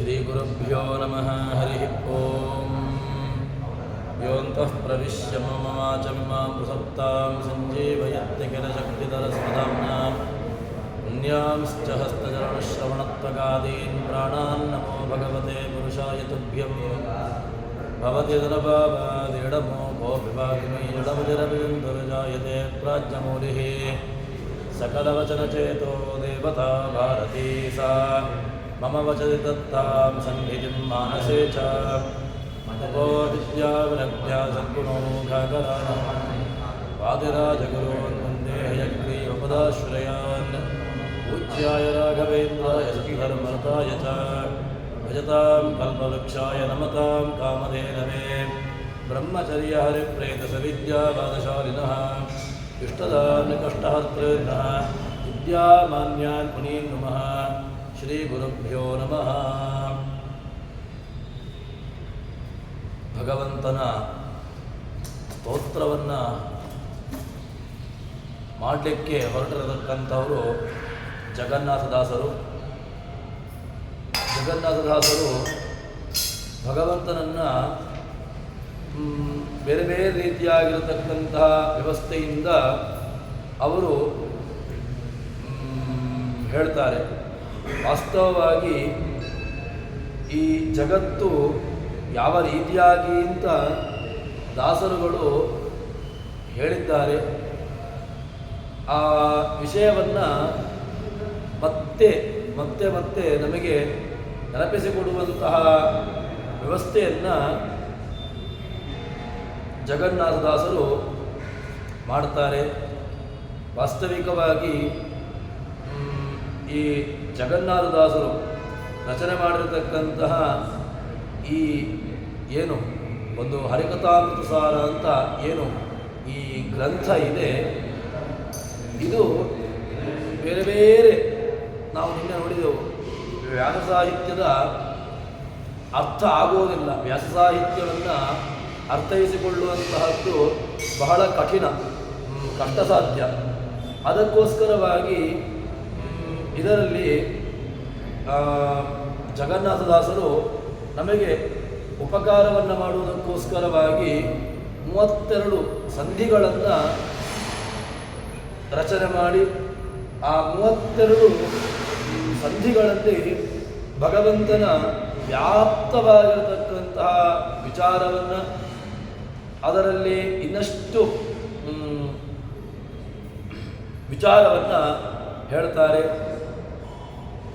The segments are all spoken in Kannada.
ಶ್ರೀಗುರುಭ್ಯೋ ನಮಃ ಹರಿ ಓಂ ಯೋಂತಃ ಪ್ರವಿಶ್ಯ ಮಮ ವಾಚಮಿಮಾಂ ಪ್ರಸಪ್ತಾಂ ಸಂಜೀವಯತ್ಯ ಕಿಲ ಶಕ್ತಿಧರಸ್ಮಧಾಮ್ನಾ ಪುಣ್ಯಾಂಶ್ಚ ಹಸ್ತಚರಣಶ್ರವಣತ್ವಗಾದೀನ್ ಪ್ರಾಣಾನ್ ನಮೋ ಭಗವತೆ ಪುರುಷಾಯ ತುಭ್ಯಂ ಭವತಿ ಧನಭಾವಾದಿಡಮೋ ಕೋಪಿ ಭಾಗಿಮೈ ಜಡಮುದಿರವಿಂದುರ್ಜಾಯತೆ ಪ್ರಾಜ್ಞಮೂಲಿಃ सकलवचनचेतो देवता भारती सा मम वचति तत्तां सन्निधिं मानसे च विद्या सद्गुणोमुखाकरान् वादिराजगुरून् वन्दे हयग्रीवपदाश्रयान् पूज्याय राघवेन्द्राय सद्धर्मरताय च भजतां कल्पवृक्षाय नमतां कामधेनवे ब्रह्मचर्यहरिप्रेतसविद्यावादशालिनः इष्टदान् कष्टहर्तॄन्नः विद्यामान्यान् मुनीन् नुमः ಶ್ರೀಗುರುಭ್ಯೋ ನಮಃ. ಭಗವಂತನ ಸ್ತೋತ್ರವನ್ನು ಮಾಡಲಿಕ್ಕೆ ಹೊರಟಿರತಕ್ಕಂಥವರು ಜಗನ್ನಾಥದಾಸರು. ಜಗನ್ನಾಥದಾಸರು ಭಗವಂತನನ್ನು ಬೇರೆ ಬೇರೆ ರೀತಿಯಾಗಿರತಕ್ಕಂತಹ ವ್ಯವಸ್ಥೆಯಿಂದ ಅವರು ಹೇಳ್ತಾರೆ. ವಾಸ್ತವವಾಗಿ ಈ ಜಗತ್ತು ಯಾವ ರೀತಿಯಾಗಿ ಅಂತ ದಾಸರುಗಳು ಹೇಳಿದ್ದಾರೆ. ಆ ವಿಷಯವನ್ನು ಮತ್ತೆ ಮತ್ತೆ ಮತ್ತೆ ನಮಗೆ ನೆನಪಿಸಿಕೊಡುವಂತಹ ವ್ಯವಸ್ಥೆಯನ್ನು ಜಗನ್ನಾಥದಾಸರು ಮಾಡ್ತಾರೆ. ವಾಸ್ತವಿಕವಾಗಿ ಈ ಜಗನ್ನಾಥದಾಸರು ರಚನೆ ಮಾಡಿರತಕ್ಕಂತಹ ಈ ಏನು ಒಂದು ಹರಿಕಥಾಮೃತ ಸಾರ ಅಂತ ಏನು ಈ ಗ್ರಂಥ ಇದೆ, ಇದು ಬೇರೆ ಬೇರೆ ನಾವು ನಿನ್ನೆ ನೋಡಿದೆವು. ವ್ಯಾಸ ಸಾಹಿತ್ಯದ ಅರ್ಥ ಆಗೋದಿಲ್ಲ. ವ್ಯಾಸ ಸಾಹಿತ್ಯವನ್ನು ಅರ್ಥೈಸಿಕೊಳ್ಳುವಂತಹದ್ದು ಬಹಳ ಕಠಿಣ, ಕಷ್ಟ ಸಾಧ್ಯ. ಅದಕ್ಕೋಸ್ಕರವಾಗಿ ಇದರಲ್ಲಿ ಜಗನ್ನಾಥದಾಸರು ನಮಗೆ ಉಪಕಾರವನ್ನು ಮಾಡುವುದಕ್ಕೋಸ್ಕರವಾಗಿ 32 ಸಂಧಿಗಳನ್ನು ರಚನೆ ಮಾಡಿ ಆ 32 ಸಂಧಿಗಳಲ್ಲಿ ಭಗವಂತನ ವ್ಯಾಪ್ತವಾಗಿರತಕ್ಕಂತಹ ವಿಚಾರವನ್ನು, ಅದರಲ್ಲಿ ಇನ್ನಷ್ಟು ವಿಚಾರವನ್ನು ಹೇಳ್ತಾರೆ.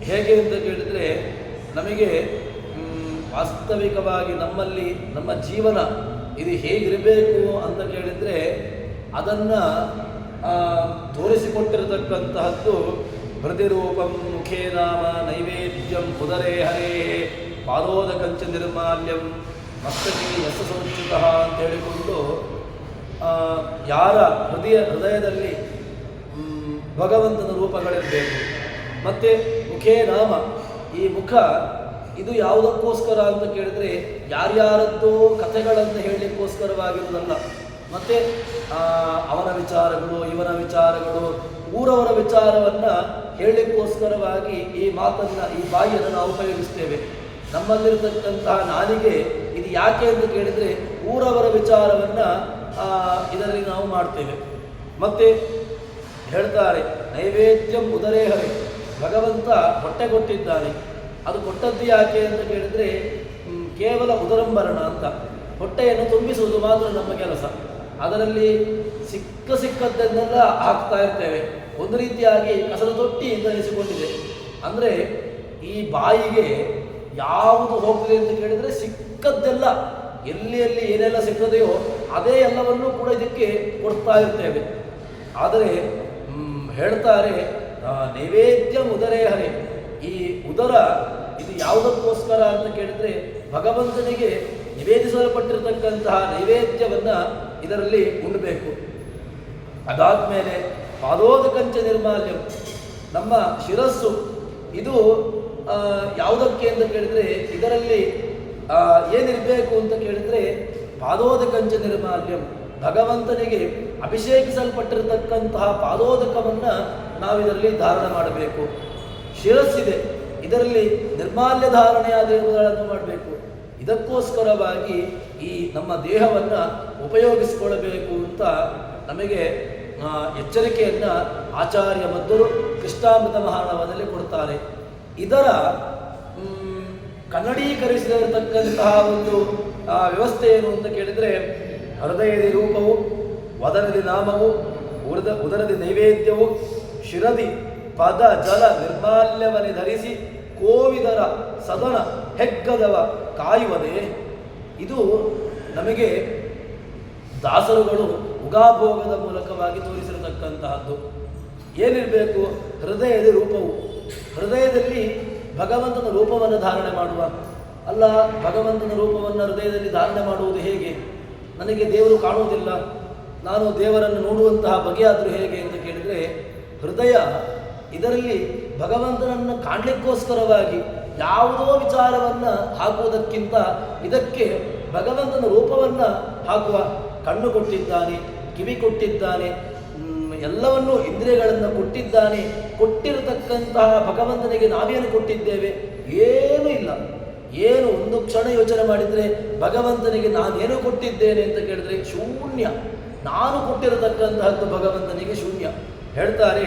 ಹೇಗೆ ಅಂತ ಕೇಳಿದರೆ, ನಮಗೆ ವಾಸ್ತವಿಕವಾಗಿ ನಮ್ಮಲ್ಲಿ ನಮ್ಮ ಜೀವನ ಇದು ಹೇಗಿರಬೇಕು ಅಂತ ಕೇಳಿದರೆ ಅದನ್ನು ತೋರಿಸಿಕೊಟ್ಟಿರತಕ್ಕಂತಹದ್ದು ಹೃದಿರೂಪಂ ಮುಖೇ ನಾಮ ನೈವೇದ್ಯಂ ಉದರೇ ಹರೇ ಪಾದೋದಕಂಚ ನಿರ್ಮಾಲ್ಯಂ ಮಸ್ತಕಿ ಯಶ ಸಂಚಿತಃ ಅಂತ ಹೇಳಿಕೊಂಡು ಯಾರ ಹೃದಯದಲ್ಲಿ ಭಗವಂತನ ರೂಪಗಳಿರಬೇಕು. ಮತ್ತು ಮುಖೇ ನಾಮ, ಈ ಮುಖ ಇದು ಯಾವುದಕ್ಕೋಸ್ಕರ ಅಂತ ಕೇಳಿದರೆ ಯಾರ್ಯಾರದ್ದೋ ಕಥೆಗಳನ್ನು ಹೇಳಲಿಕ್ಕೋಸ್ಕರವಾಗಿರುವುದಲ್ಲ. ಮತ್ತು ಅವನ ವಿಚಾರಗಳು, ಇವನ ವಿಚಾರಗಳು, ಊರವರ ವಿಚಾರವನ್ನು ಹೇಳಲಿಕ್ಕೋಸ್ಕರವಾಗಿ ಈ ಮಾತನ್ನು, ಈ ಬಾಯಿಯನ್ನು ನಾವು ಉಪಯೋಗಿಸ್ತೇವೆ. ನಮ್ಮಲ್ಲಿರತಕ್ಕಂತಹ ನಾಲಿಗೆ ಇದು ಯಾಕೆ ಅಂತ ಕೇಳಿದರೆ ಊರವರ ವಿಚಾರವನ್ನು ಇದರಲ್ಲಿ ನಾವು ಮಾಡ್ತೇವೆ. ಮತ್ತು ಹೇಳ್ತಾರೆ ನೈವೇದ್ಯಂ ಉದರೇ ಹರಿ, ಭಗವಂತ ಹೊಟ್ಟೆ ಕೊಟ್ಟಿದ್ದಾನೆ. ಅದು ಕೊಟ್ಟದ್ದು ಯಾಕೆ ಅಂತ ಕೇಳಿದರೆ ಕೇವಲ ಉದರಂಬರಣ ಅಂತ, ಹೊಟ್ಟೆಯನ್ನು ತುಂಬಿಸುವುದು ಮಾತ್ರ ನಮ್ಮ ಕೆಲಸ. ಅದರಲ್ಲಿ ಸಿಕ್ಕದ್ದನ್ನೆಲ್ಲ ಹಾಕ್ತಾ ಇರ್ತೇವೆ. ಒಂದು ರೀತಿಯಾಗಿ ಕಸದ ತೊಟ್ಟಿ ಅಂತ ಅನಿಸಿಕೊಂಡಿದೆ. ಅಂದರೆ ಈ ಬಾಯಿಗೆ ಯಾವುದು ಹೋಗ್ತದೆ ಅಂತ ಕೇಳಿದರೆ ಸಿಕ್ಕದ್ದೆಲ್ಲ, ಎಲ್ಲಿ ಏನೆಲ್ಲ ಸಿಕ್ಕದೆಯೋ ಅದೇ ಎಲ್ಲವನ್ನೂ ಕೂಡ ಇದಕ್ಕೆ ಕೊಡ್ತಾ ಇರ್ತೇವೆ. ಆದರೆ ಹೇಳ್ತಾರೆ ನೈವೇದ್ಯ ಉದರೇ ಹರೆ, ಈ ಉದರ ಇದು ಯಾವುದಕ್ಕೋಸ್ಕರ ಅಂತ ಕೇಳಿದರೆ ಭಗವಂತನಿಗೆ ನಿವೇದಿಸಲ್ಪಟ್ಟಿರತಕ್ಕಂತಹ ನೈವೇದ್ಯವನ್ನು ಇದರಲ್ಲಿ ಉಣ್ಣಬೇಕು. ಅದಾದಮೇಲೆ ಪಾದೋದಕಂಚ ನಿರ್ಮಾಲ್ಯಂ, ನಮ್ಮ ಶಿರಸ್ಸು ಇದು ಯಾವುದಕ್ಕೆ ಅಂತ ಕೇಳಿದರೆ ಇದರಲ್ಲಿ ಏನಿರಬೇಕು ಅಂತ ಕೇಳಿದರೆ ಪಾದೋದಕಂಚ ನಿರ್ಮಾಲ್ಯಂ, ಭಗವಂತನಿಗೆ ಅಭಿಷೇಕಿಸಲ್ಪಟ್ಟಿರತಕ್ಕಂತಹ ಪಾದೋದಕವನ್ನು ನಾವಿದರಲ್ಲಿ ಧಾರಣ ಮಾಡಬೇಕು. ಶಿರಸ್ಸಿದೆ, ಇದರಲ್ಲಿ ನಿರ್ಮಾಲ್ಯ ಧಾರಣೆಯ ದೇವಗಳನ್ನು ಮಾಡಬೇಕು. ಇದಕ್ಕೋಸ್ಕರವಾಗಿ ಈ ನಮ್ಮ ದೇಹವನ್ನು ಉಪಯೋಗಿಸಿಕೊಳ್ಳಬೇಕು ಅಂತ ನಮಗೆ ಎಚ್ಚರಿಕೆಯನ್ನು ಆಚಾರ್ಯ ಮಧ್ವರು ಕೃಷ್ಣಾಮೃತ ಮಹಾನವದಲ್ಲಿ ಕೊಡ್ತಾರೆ. ಇದರ ಕನ್ನಡೀಕರಿಸಿರತಕ್ಕಂತಹ ಒಂದು ವ್ಯವಸ್ಥೆ ಏನು ಅಂತ ಕೇಳಿದರೆ, ಹೃದಯದಿ ರೂಪವು, ವದನದಿ ನಾಮವು, ಉದರದಿ ನೈವೇದ್ಯವು, ಶಿರದಿ ಪದ ಜಲ ನಿರ್ಮಾಲ್ಯವನೆ ಧರಿಸಿ ಕೋವಿದರ ಸದನ ಹೆಗ್ಗದವ ಕಾಯುವುದೇ. ಇದು ನಮಗೆ ದಾಸರುಗಳು ಉಗಾಭೋಗದ ಮೂಲಕವಾಗಿ ತೋರಿಸಿರತಕ್ಕಂತಹದ್ದು. ಏನಿರಬೇಕು? ಹೃದಯದ ರೂಪವು, ಹೃದಯದಲ್ಲಿ ಭಗವಂತನ ರೂಪವನ್ನು ಧಾರಣೆ ಮಾಡುವ. ಅಲ್ಲ, ಭಗವಂತನ ರೂಪವನ್ನು ಹೃದಯದಲ್ಲಿ ಧಾರಣೆ ಮಾಡುವುದು ಹೇಗೆ? ನನಗೆ ದೇವರು ಕಾಣುವುದಿಲ್ಲ, ನಾನು ದೇವರನ್ನು ನೋಡುವಂತಹ ಬಗೆಯಾದರೂ ಹೇಗೆ ಅಂತ ಕೇಳಿದರೆ, ಹೃದಯ ಇದರಲ್ಲಿ ಭಗವಂತನನ್ನು ಕಾಣಲಿಕ್ಕೋಸ್ಕರವಾಗಿ ಯಾವುದೋ ವಿಚಾರವನ್ನು ಹಾಕುವುದಕ್ಕಿಂತ ಇದಕ್ಕೆ ಭಗವಂತನ ರೂಪವನ್ನು ಹಾಕುವ. ಕಣ್ಣು ಕೊಟ್ಟಿದ್ದಾನೆ, ಕಿವಿ ಕೊಟ್ಟಿದ್ದಾನೆ, ಎಲ್ಲವನ್ನೂ ಇಂದ್ರಿಯಗಳನ್ನು ಕೊಟ್ಟಿದ್ದಾನೆ. ಕೊಟ್ಟಿರತಕ್ಕಂತಹ ಭಗವಂತನಿಗೆ ನಾವೇನು ಕೊಟ್ಟಿದ್ದೇವೆ? ಏನೂ ಇಲ್ಲ. ಏನು ಒಂದು ಕ್ಷಣ ಯೋಚನೆ ಮಾಡಿದರೆ ಭಗವಂತನಿಗೆ ನಾನೇನು ಕೊಟ್ಟಿದ್ದೇನೆ ಅಂತ ಕೇಳಿದರೆ ಶೂನ್ಯ. ನಾನು ಕೊಟ್ಟಿರತಕ್ಕಂತಹದ್ದು ಭಗವಂತನಿಗೆ ಶೂನ್ಯ. ಹೇಳ್ತಾರೆ,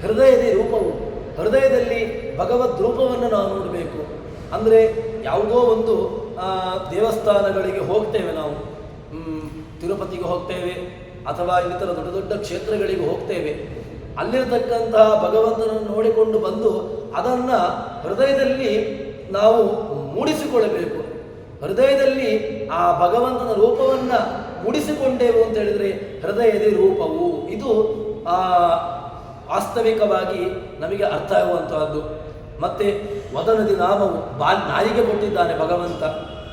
ಹೃದಯದ ರೂಪವು, ಹೃದಯದಲ್ಲಿ ಭಗವದ್ ರೂಪವನ್ನು ನಾವು ನೋಡಬೇಕು. ಅಂದರೆ ಯಾವುದೋ ಒಂದು ದೇವಸ್ಥಾನಗಳಿಗೆ ಹೋಗ್ತೇವೆ ನಾವು, ತಿರುಪತಿಗೆ ಹೋಗ್ತೇವೆ ಅಥವಾ ಇನ್ನಿತರ ದೊಡ್ಡ ದೊಡ್ಡ ಕ್ಷೇತ್ರಗಳಿಗೆ ಹೋಗ್ತೇವೆ. ಅಲ್ಲಿರತಕ್ಕಂತಹ ಭಗವಂತನನ್ನು ನೋಡಿಕೊಂಡು ಬಂದು ಅದನ್ನು ಹೃದಯದಲ್ಲಿ ನಾವು ಮೂಡಿಸಿಕೊಳ್ಳಬೇಕು. ಹೃದಯದಲ್ಲಿ ಆ ಭಗವಂತನ ರೂಪವನ್ನು ಮೂಡಿಸಿಕೊಂಡೇವು ಅಂತ ಹೇಳಿದರೆ ಹೃದಯದ ರೂಪವು. ಇದು ವಾಸ್ತವಿಕವಾಗಿ ನಮಗೆ ಅರ್ಥ ಆಗುವಂತಹದ್ದು. ಮತ್ತು ವದನದಿ ನಾಮವು, ನಾಯಿಗೆ ಕೊಟ್ಟಿದ್ದಾನೆ ಭಗವಂತ.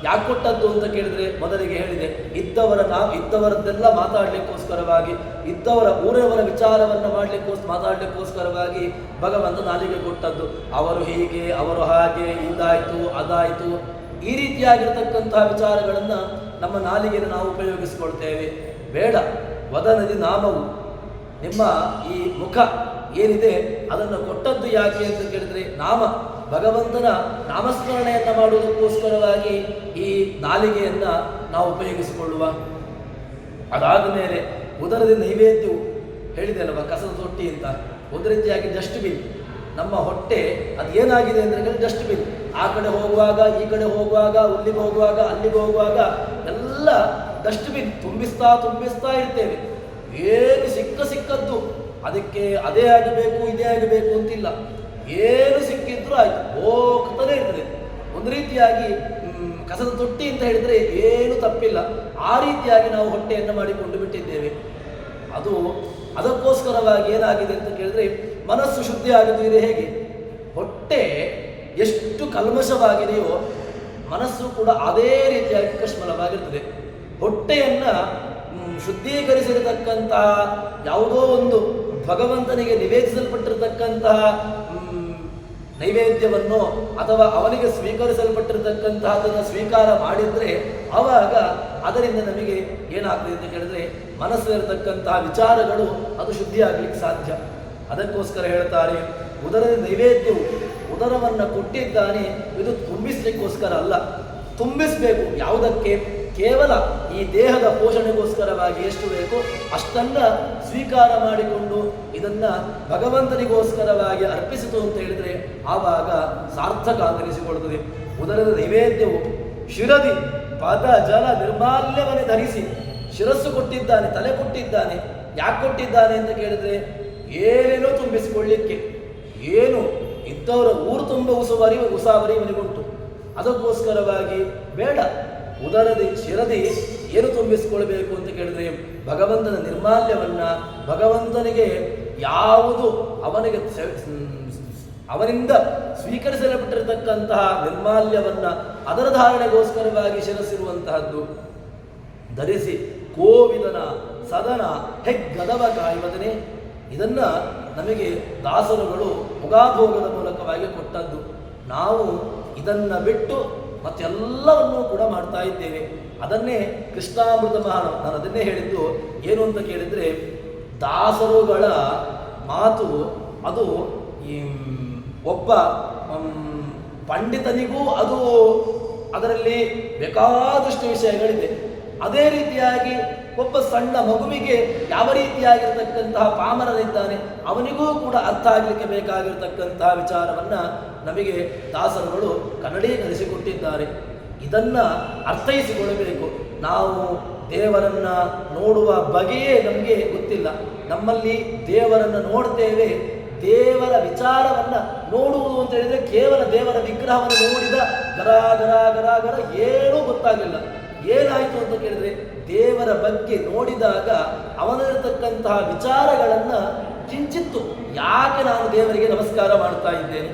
ಯಾಕೆ ಕೊಟ್ಟದ್ದು ಅಂತ ಕೇಳಿದರೆ, ಮೊದಲಿಗೆ ಹೇಳಿದೆ, ಇದ್ದವರದ್ದೆಲ್ಲ ಮಾತಾಡಲಿಕ್ಕೋಸ್ಕರವಾಗಿ, ಇದ್ದವರ ಊರವರ ವಿಚಾರವನ್ನು ಮಾತಾಡಲಿಕ್ಕೋಸ್ಕರವಾಗಿ ಭಗವಂತ ನಾಲಿಗೆ ಕೊಟ್ಟದ್ದು. ಅವರು ಹೀಗೆ, ಅವರು ಹಾಗೆ, ಇದಾಯಿತು ಅದಾಯಿತು, ಈ ರೀತಿಯಾಗಿರ್ತಕ್ಕಂತಹ ವಿಚಾರಗಳನ್ನು ನಮ್ಮ ನಾಲಿಗೆಯನ್ನು ನಾವು ಉಪಯೋಗಿಸಿಕೊಳ್ತೇವೆ. ಬೇಡ. ವದನದಿ ನಾಮವು, ನಿಮ್ಮ ಈ ಮುಖ ಏನಿದೆ ಅದನ್ನು ಕೊಟ್ಟದ್ದು ಯಾಕೆ ಅಂತ ಕೇಳಿದರೆ, ನಾಮ, ಭಗವಂತನ ನಾಮಸ್ಮರಣೆಯನ್ನು ಮಾಡುವುದಕ್ಕೋಸ್ಕರವಾಗಿ ಈ ನಾಲಿಗೆಯನ್ನು ನಾವು ಉಪಯೋಗಿಸಿಕೊಳ್ಳುವ. ಅದಾದ ಮೇಲೆ ಉದರದ ನೈವೇದ್ಯವು ಹೇಳಿದೆ ಅಲ್ವ, ಕಸದ ತೊಟ್ಟಿ ಅಂತ. ಒಂದು ರೀತಿಯಾಗಿ ಡಸ್ಟ್ಬಿನ್. ನಮ್ಮ ಹೊಟ್ಟೆ ಅದು ಏನಾಗಿದೆ ಅಂದರೆ ಡಸ್ಟ್ಬಿನ್. ಆ ಕಡೆ ಹೋಗುವಾಗ, ಈ ಕಡೆ ಹೋಗುವಾಗ, ಅಲ್ಲಿಗೆ ಹೋಗುವಾಗ, ಅಲ್ಲಿಗೆ ಹೋಗುವಾಗ ಎಲ್ಲ ಡಸ್ಟ್ಬಿನ್ ತುಂಬಿಸ್ತಾ ಇರ್ತೇವೆ. ಏನು ಸಿಕ್ಕದ್ದು ಅದಕ್ಕೆ ಅದೇ ಆಗಬೇಕು ಇದೇ ಆಗಬೇಕು ಅಂತಿಲ್ಲ. ಏನು ಸಿಕ್ಕಿದ್ರೂ ಆಯಿತು, ಹೋಗ್ತಾನೆ ಇರ್ತದೆ. ಒಂದು ರೀತಿಯಾಗಿ ಕಸದ ತೊಟ್ಟಿ ಅಂತ ಹೇಳಿದರೆ ಏನು ತಪ್ಪಿಲ್ಲ. ಆ ರೀತಿಯಾಗಿ ನಾವು ಹೊಟ್ಟೆಯನ್ನು ಮಾಡಿಕೊಂಡು ಬಿಟ್ಟಿದ್ದೇವೆ. ಅದಕ್ಕೋಸ್ಕರವಾಗಿ ಏನಾಗಿದೆ ಅಂತ ಕೇಳಿದರೆ, ಮನಸ್ಸು ಶುದ್ಧಿ ಆಗಿದ್ರೆ ಹೇಗೆ? ಹೊಟ್ಟೆ ಎಷ್ಟು ಕಲ್ಮಶವಾಗಿದೆಯೋ ಮನಸ್ಸು ಕೂಡ ಅದೇ ರೀತಿಯಾಗಿ ಕಶ್ಮಲವಾಗಿರ್ತದೆ. ಹೊಟ್ಟೆಯನ್ನು ಶುದ್ಧೀಕರಿಸಿರತಕ್ಕಂತಹ ಯಾವುದೋ ಒಂದು ಭಗವಂತನಿಗೆ ನಿವೇದಿಸಲ್ಪಟ್ಟಿರತಕ್ಕಂತಹ ನೈವೇದ್ಯವನ್ನು ಅಥವಾ ಅವನಿಗೆ ಸ್ವೀಕರಿಸಲ್ಪಟ್ಟಿರತಕ್ಕಂತಹದನ್ನು ಸ್ವೀಕಾರ ಮಾಡಿದರೆ ಆವಾಗ ಅದರಿಂದ ನಮಗೆ ಏನಾಗ್ತದೆ ಅಂತ ಕೇಳಿದರೆ, ಮನಸ್ಸಲ್ಲಿರತಕ್ಕಂತಹ ವಿಚಾರಗಳು ಅದು ಶುದ್ಧಿಯಾಗಲಿಕ್ಕೆ ಸಾಧ್ಯ. ಅದಕ್ಕೋಸ್ಕರ ಹೇಳ್ತಾರೆ, ಉದರದ ನೈವೇದ್ಯವು, ಉದರವನ್ನು ಕೊಟ್ಟಿದ್ದಾನೆ. ಇದು ತುಂಬಿಸಲಿಕ್ಕೋಸ್ಕರ ಅಲ್ಲ, ತುಂಬಿಸಬೇಕು. ಯಾವುದಕ್ಕೆ? ಕೇವಲ ಈ ದೇಹದ ಪೋಷಣೆಗೋಸ್ಕರವಾಗಿ ಎಷ್ಟು ಬೇಕು ಅಷ್ಟನ್ನು ಸ್ವೀಕಾರ ಮಾಡಿಕೊಂಡು ಇದನ್ನು ಭಗವಂತನಿಗೋಸ್ಕರವಾಗಿ ಅರ್ಪಿಸಿತು ಅಂತ ಹೇಳಿದರೆ ಆವಾಗ ಸಾರ್ಥಕ ಅನ್ನಿಸಿಕೊಳ್ಳುತ್ತದೆ. ಉದರದ ನೈವೇದ್ಯವು ಶಿರದಿ ಪದ ಜಲ ನಿರ್ಮಾಲ್ಯವನ್ನೇ ಧರಿಸಿ, ಶಿರಸ್ಸು ಕೊಟ್ಟಿದ್ದಾನೆ, ತಲೆ ಕೊಟ್ಟಿದ್ದಾನೆ. ಯಾಕೆ ಕೊಟ್ಟಿದ್ದಾನೆ ಅಂತ ಕೇಳಿದರೆ, ಏನೇನೋ ತುಂಬಿಸಿಕೊಳ್ಳಿಕ್ಕೆ. ಏನು ಇದ್ದವರ ಊರು ತುಂಬ ಉಸಾವರಿ ಮನೆಗುಂಟು. ಅದಕ್ಕೋಸ್ಕರವಾಗಿ ಬೇಡ. ಉದರದಿ ಶಿರದಿ ಏನು ತುಂಬಿಸಿಕೊಳ್ಬೇಕು ಅಂತ ಕೇಳಿದರೆ, ಭಗವಂತನ ನಿರ್ಮಾಲ್ಯವನ್ನು, ಭಗವಂತನಿಗೆ ಯಾವುದು ಅವನಿಂದ ಸ್ವೀಕರಿಸಲ್ಪಟ್ಟಿರತಕ್ಕಂತಹ ನಿರ್ಮಾಲ್ಯವನ್ನು ಅದರ ಧಾರಣೆಗೋಸ್ಕರವಾಗಿ ಶಿರಸಿರುವಂತಹದ್ದು ಧರಿಸಿ ಕೋವಿದನ ಸದನ ಹೆಗ್ಗದವ ಕಾಯುವುದನೇ. ಇದನ್ನು ನಮಗೆ ದಾಸರುಗಳು ಉಗಾಭೋಗದ ಮೂಲಕವಾಗಿ ಕೊಟ್ಟದ್ದು. ನಾವು ಇದನ್ನು ಬಿಟ್ಟು ಮತ್ತೆಲ್ಲವನ್ನೂ ಕೂಡ ಮಾಡ್ತಾ ಇದ್ದೇವೆ. ಅದನ್ನೇ ಕೃಷ್ಣಾಮೃತ ಮಹಾನ, ನಾನು ಅದನ್ನೇ ಹೇಳಿದ್ದು. ಏನು ಅಂತ ಕೇಳಿದರೆ, ದಾಸರುಗಳ ಮಾತು ಅದು ಒಬ್ಬ ಪಂಡಿತನಿಗೂ ಅದು ಅದರಲ್ಲಿ ಬೇಕಾದಷ್ಟು ವಿಷಯಗಳಿದೆ. ಅದೇ ರೀತಿಯಾಗಿ ಒಬ್ಬ ಸಣ್ಣ ಮಗುವಿಗೆ ಯಾವ ರೀತಿಯಾಗಿರ್ತಕ್ಕಂತಹ ಪಾಮರನಿದ್ದಾನೆ ಅವನಿಗೂ ಕೂಡ ಅರ್ಥ ಆಗಲಿಕ್ಕೆ ಬೇಕಾಗಿರ್ತಕ್ಕಂತಹ ವಿಚಾರವನ್ನು ನಮಗೆ ದಾಸರುಗಳು ಕನ್ನಡೀಕರಿಸಿಕೊಟ್ಟಿದ್ದಾರೆ. ಇದನ್ನು ಅರ್ಥೈಸಿಕೊಳ್ಳಬೇಕು. ನಾವು ದೇವರನ್ನು ನೋಡುವ ಬಗೆಯೇ ನಮಗೆ ಗೊತ್ತಿಲ್ಲ. ನಮ್ಮಲ್ಲಿ ದೇವರನ್ನು ನೋಡ್ತೇವೆ, ದೇವರ ವಿಚಾರವನ್ನು ನೋಡುವುದು ಅಂತ ಹೇಳಿದರೆ ಕೇವಲ ದೇವರ ವಿಗ್ರಹವನ್ನು ನೋಡಿದ ಗರ ಗರ ಗರ ಗರ ಏನೂ ಗೊತ್ತಾಗಲಿಲ್ಲ. ಏನಾಯಿತು ಅಂತ ಕೇಳಿದರೆ ದೇವರ ಬಗ್ಗೆ ನೋಡಿದಾಗ ಅವನಿರತಕ್ಕಂತಹ ವಿಚಾರಗಳನ್ನು ಕಿಂಚಿತ್ತು, ಯಾಕೆ ನಾನು ದೇವರಿಗೆ ನಮಸ್ಕಾರ ಮಾಡ್ತಾ ಇದ್ದೇನೆ,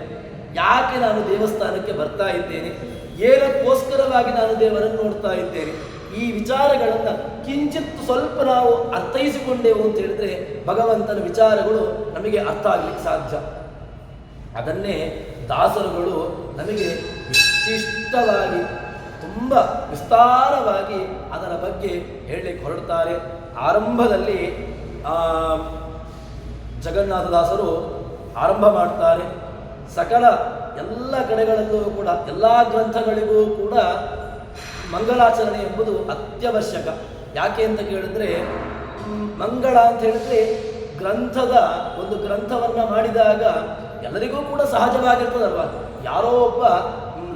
ಯಾಕೆ ನಾನು ದೇವಸ್ಥಾನಕ್ಕೆ ಬರ್ತಾ ಇದ್ದೇನೆ, ಏನಕ್ಕೋಸ್ಕರವಾಗಿ ನಾನು ದೇವರನ್ನು ನೋಡ್ತಾ ಇದ್ದೇನೆ, ಈ ವಿಚಾರಗಳನ್ನು ಕಿಂಚಿತ್ತು ಸ್ವಲ್ಪ ನಾವು ಅರ್ಥೈಸಿಕೊಂಡೆವು ಅಂತ ಹೇಳಿದ್ರೆ ಭಗವಂತನ ವಿಚಾರಗಳು ನಮಗೆ ಅರ್ಥ ಆಗ್ಲಿಕ್ಕೆ ಸಾಧ್ಯ. ಅದನ್ನೇ ದಾಸರುಗಳು ನಮಗೆ ವಿಶಿಷ್ಟವಾಗಿ ತುಂಬ ವಿಸ್ತಾರವಾಗಿ ಅದರ ಬಗ್ಗೆ ಹೇಳಲಿಕ್ಕೆ ಹೊರಡ್ತಾರೆ. ಆರಂಭದಲ್ಲಿ ಜಗನ್ನಾಥದಾಸರು ಆರಂಭ ಮಾಡ್ತಾರೆ. ಸಕಲ ಎಲ್ಲ ಕಡೆಗಳಲ್ಲೂ ಕೂಡ ಎಲ್ಲ ಗ್ರಂಥಗಳಿಗೂ ಕೂಡ ಮಂಗಲಾಚರಣೆ ಎಂಬುದು ಅತ್ಯವಶ್ಯಕ. ಯಾಕೆ ಅಂತ ಕೇಳಿದ್ರೆ ಮಂಗಳ ಅಂತ ಹೇಳಿದ್ರೆ ಗ್ರಂಥದ ಒಂದು ಗ್ರಂಥವನ್ನು ಮಾಡಿದಾಗ ಎಲ್ಲರಿಗೂ ಕೂಡ ಸಹಜವಾಗಿರ್ತದಲ್ವ. ಯಾರೋ ಒಬ್ಬ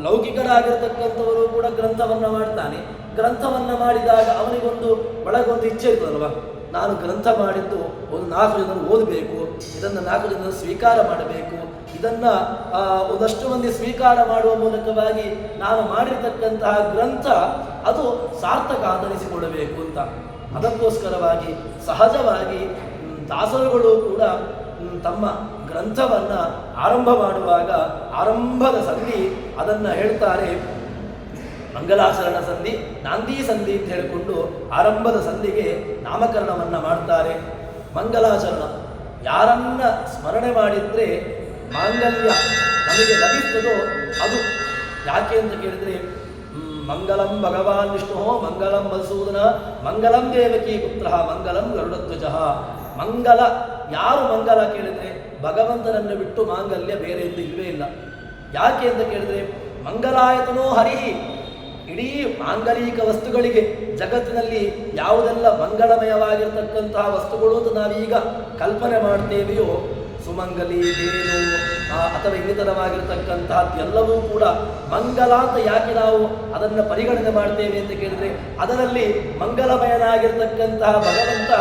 ಲೌಕಿಕರಾಗಿರ್ತಕ್ಕಂಥವರು ಕೂಡ ಗ್ರಂಥವನ್ನು ಮಾಡ್ತಾನೆ. ಗ್ರಂಥವನ್ನು ಮಾಡಿದಾಗ ಅವನಿಗೊಂದು ಒಳಗೊಂದು ಇಚ್ಛೆ ಇರ್ತದಲ್ವ, ನಾನು ಗ್ರಂಥ ಮಾಡಿದ್ದು ಒಂದು 4 ಜನರು ಓದಬೇಕು, ಇದನ್ನು 4 ಜನರು ಸ್ವೀಕಾರ ಮಾಡಬೇಕು, ಇದನ್ನು ಒಂದಷ್ಟು ಮಂದಿ ಸ್ವೀಕಾರ ಮಾಡುವ ಮೂಲಕವಾಗಿ ನಾನು ಮಾಡಿರ್ತಕ್ಕಂತಹ ಗ್ರಂಥ ಅದು ಸಾರ್ಥಕ ಆಧರಿಸಿಕೊಡಬೇಕು ಅಂತ. ಅದಕ್ಕೋಸ್ಕರವಾಗಿ ಸಹಜವಾಗಿ ದಾಸರುಗಳು ಕೂಡ ತಮ್ಮ ಗ್ರಂಥವನ್ನು ಆರಂಭ ಮಾಡುವಾಗ ಆರಂಭದ ಸಂಧಿ ಅದನ್ನು ಹೇಳ್ತಾರೆ. ಮಂಗಲಾಚರಣ ಸಂಧಿ, ನಾಂದಿ ಸಂಧಿ ಅಂತ ಹೇಳಿಕೊಂಡು ಆರಂಭದ ಸಂಧಿಗೆ ನಾಮಕರಣವನ್ನು ಮಾಡ್ತಾರೆ. ಮಂಗಲಾಚರಣ ಯಾರನ್ನ ಸ್ಮರಣೆ ಮಾಡಿದರೆ ಮಾಂಗಲ್ಯ ನಮಗೆ ಲಭಿಸ್ತದೋ ಅದು. ಯಾಕೆ ಅಂತ ಕೇಳಿದರೆ ಮಂಗಲಂ ಭಗವಾನ್ ವಿಷ್ಣು, ಮಂಗಲಂ ಮಧುಸೂದನ, ಮಂಗಲಂ ದೇವಕಿ ಪುತ್ರ, ಮಂಗಲಂ ಗರುಡಧ್ವಜ. ಮಂಗಲ ಯಾರು ಮಂಗಲ ಕೇಳಿದರೆ ಭಗವಂತನನ್ನು ಬಿಟ್ಟು ಮಾಂಗಲ್ಯ ಬೇರೆ ಇಲ್ಲವೇ ಇಲ್ಲ. ಯಾಕೆ ಅಂತ ಕೇಳಿದರೆ ಮಂಗಲಾಯತನೋ ಹರಿ. ಇಡೀ ಮಾಂಗಲಿಕ ವಸ್ತುಗಳಿಗೆ ಜಗತ್ತಿನಲ್ಲಿ ಯಾವುದೆಲ್ಲ ಮಂಗಳಮಯವಾಗಿರ್ತಕ್ಕಂತಹ ವಸ್ತುಗಳು ಅಂತ ನಾವೀಗ ಕಲ್ಪನೆ ಮಾಡ್ತೇವೆಯೋ, ಸುಮಂಗಲಿ, ಬೇನು ಅಥವಾ ಇನ್ನಿತರವಾಗಿರ್ತಕ್ಕಂತಹದ್ದು ಎಲ್ಲವೂ ಕೂಡ ಮಂಗಲ ಅಂತ ಯಾಕೆ ನಾವು ಅದನ್ನು ಪರಿಗಣನೆ ಮಾಡ್ತೇವೆ ಅಂತ ಕೇಳಿದರೆ ಅದರಲ್ಲಿ ಮಂಗಲಮಯನಾಗಿರ್ತಕ್ಕಂತಹ ಭಗವಂತ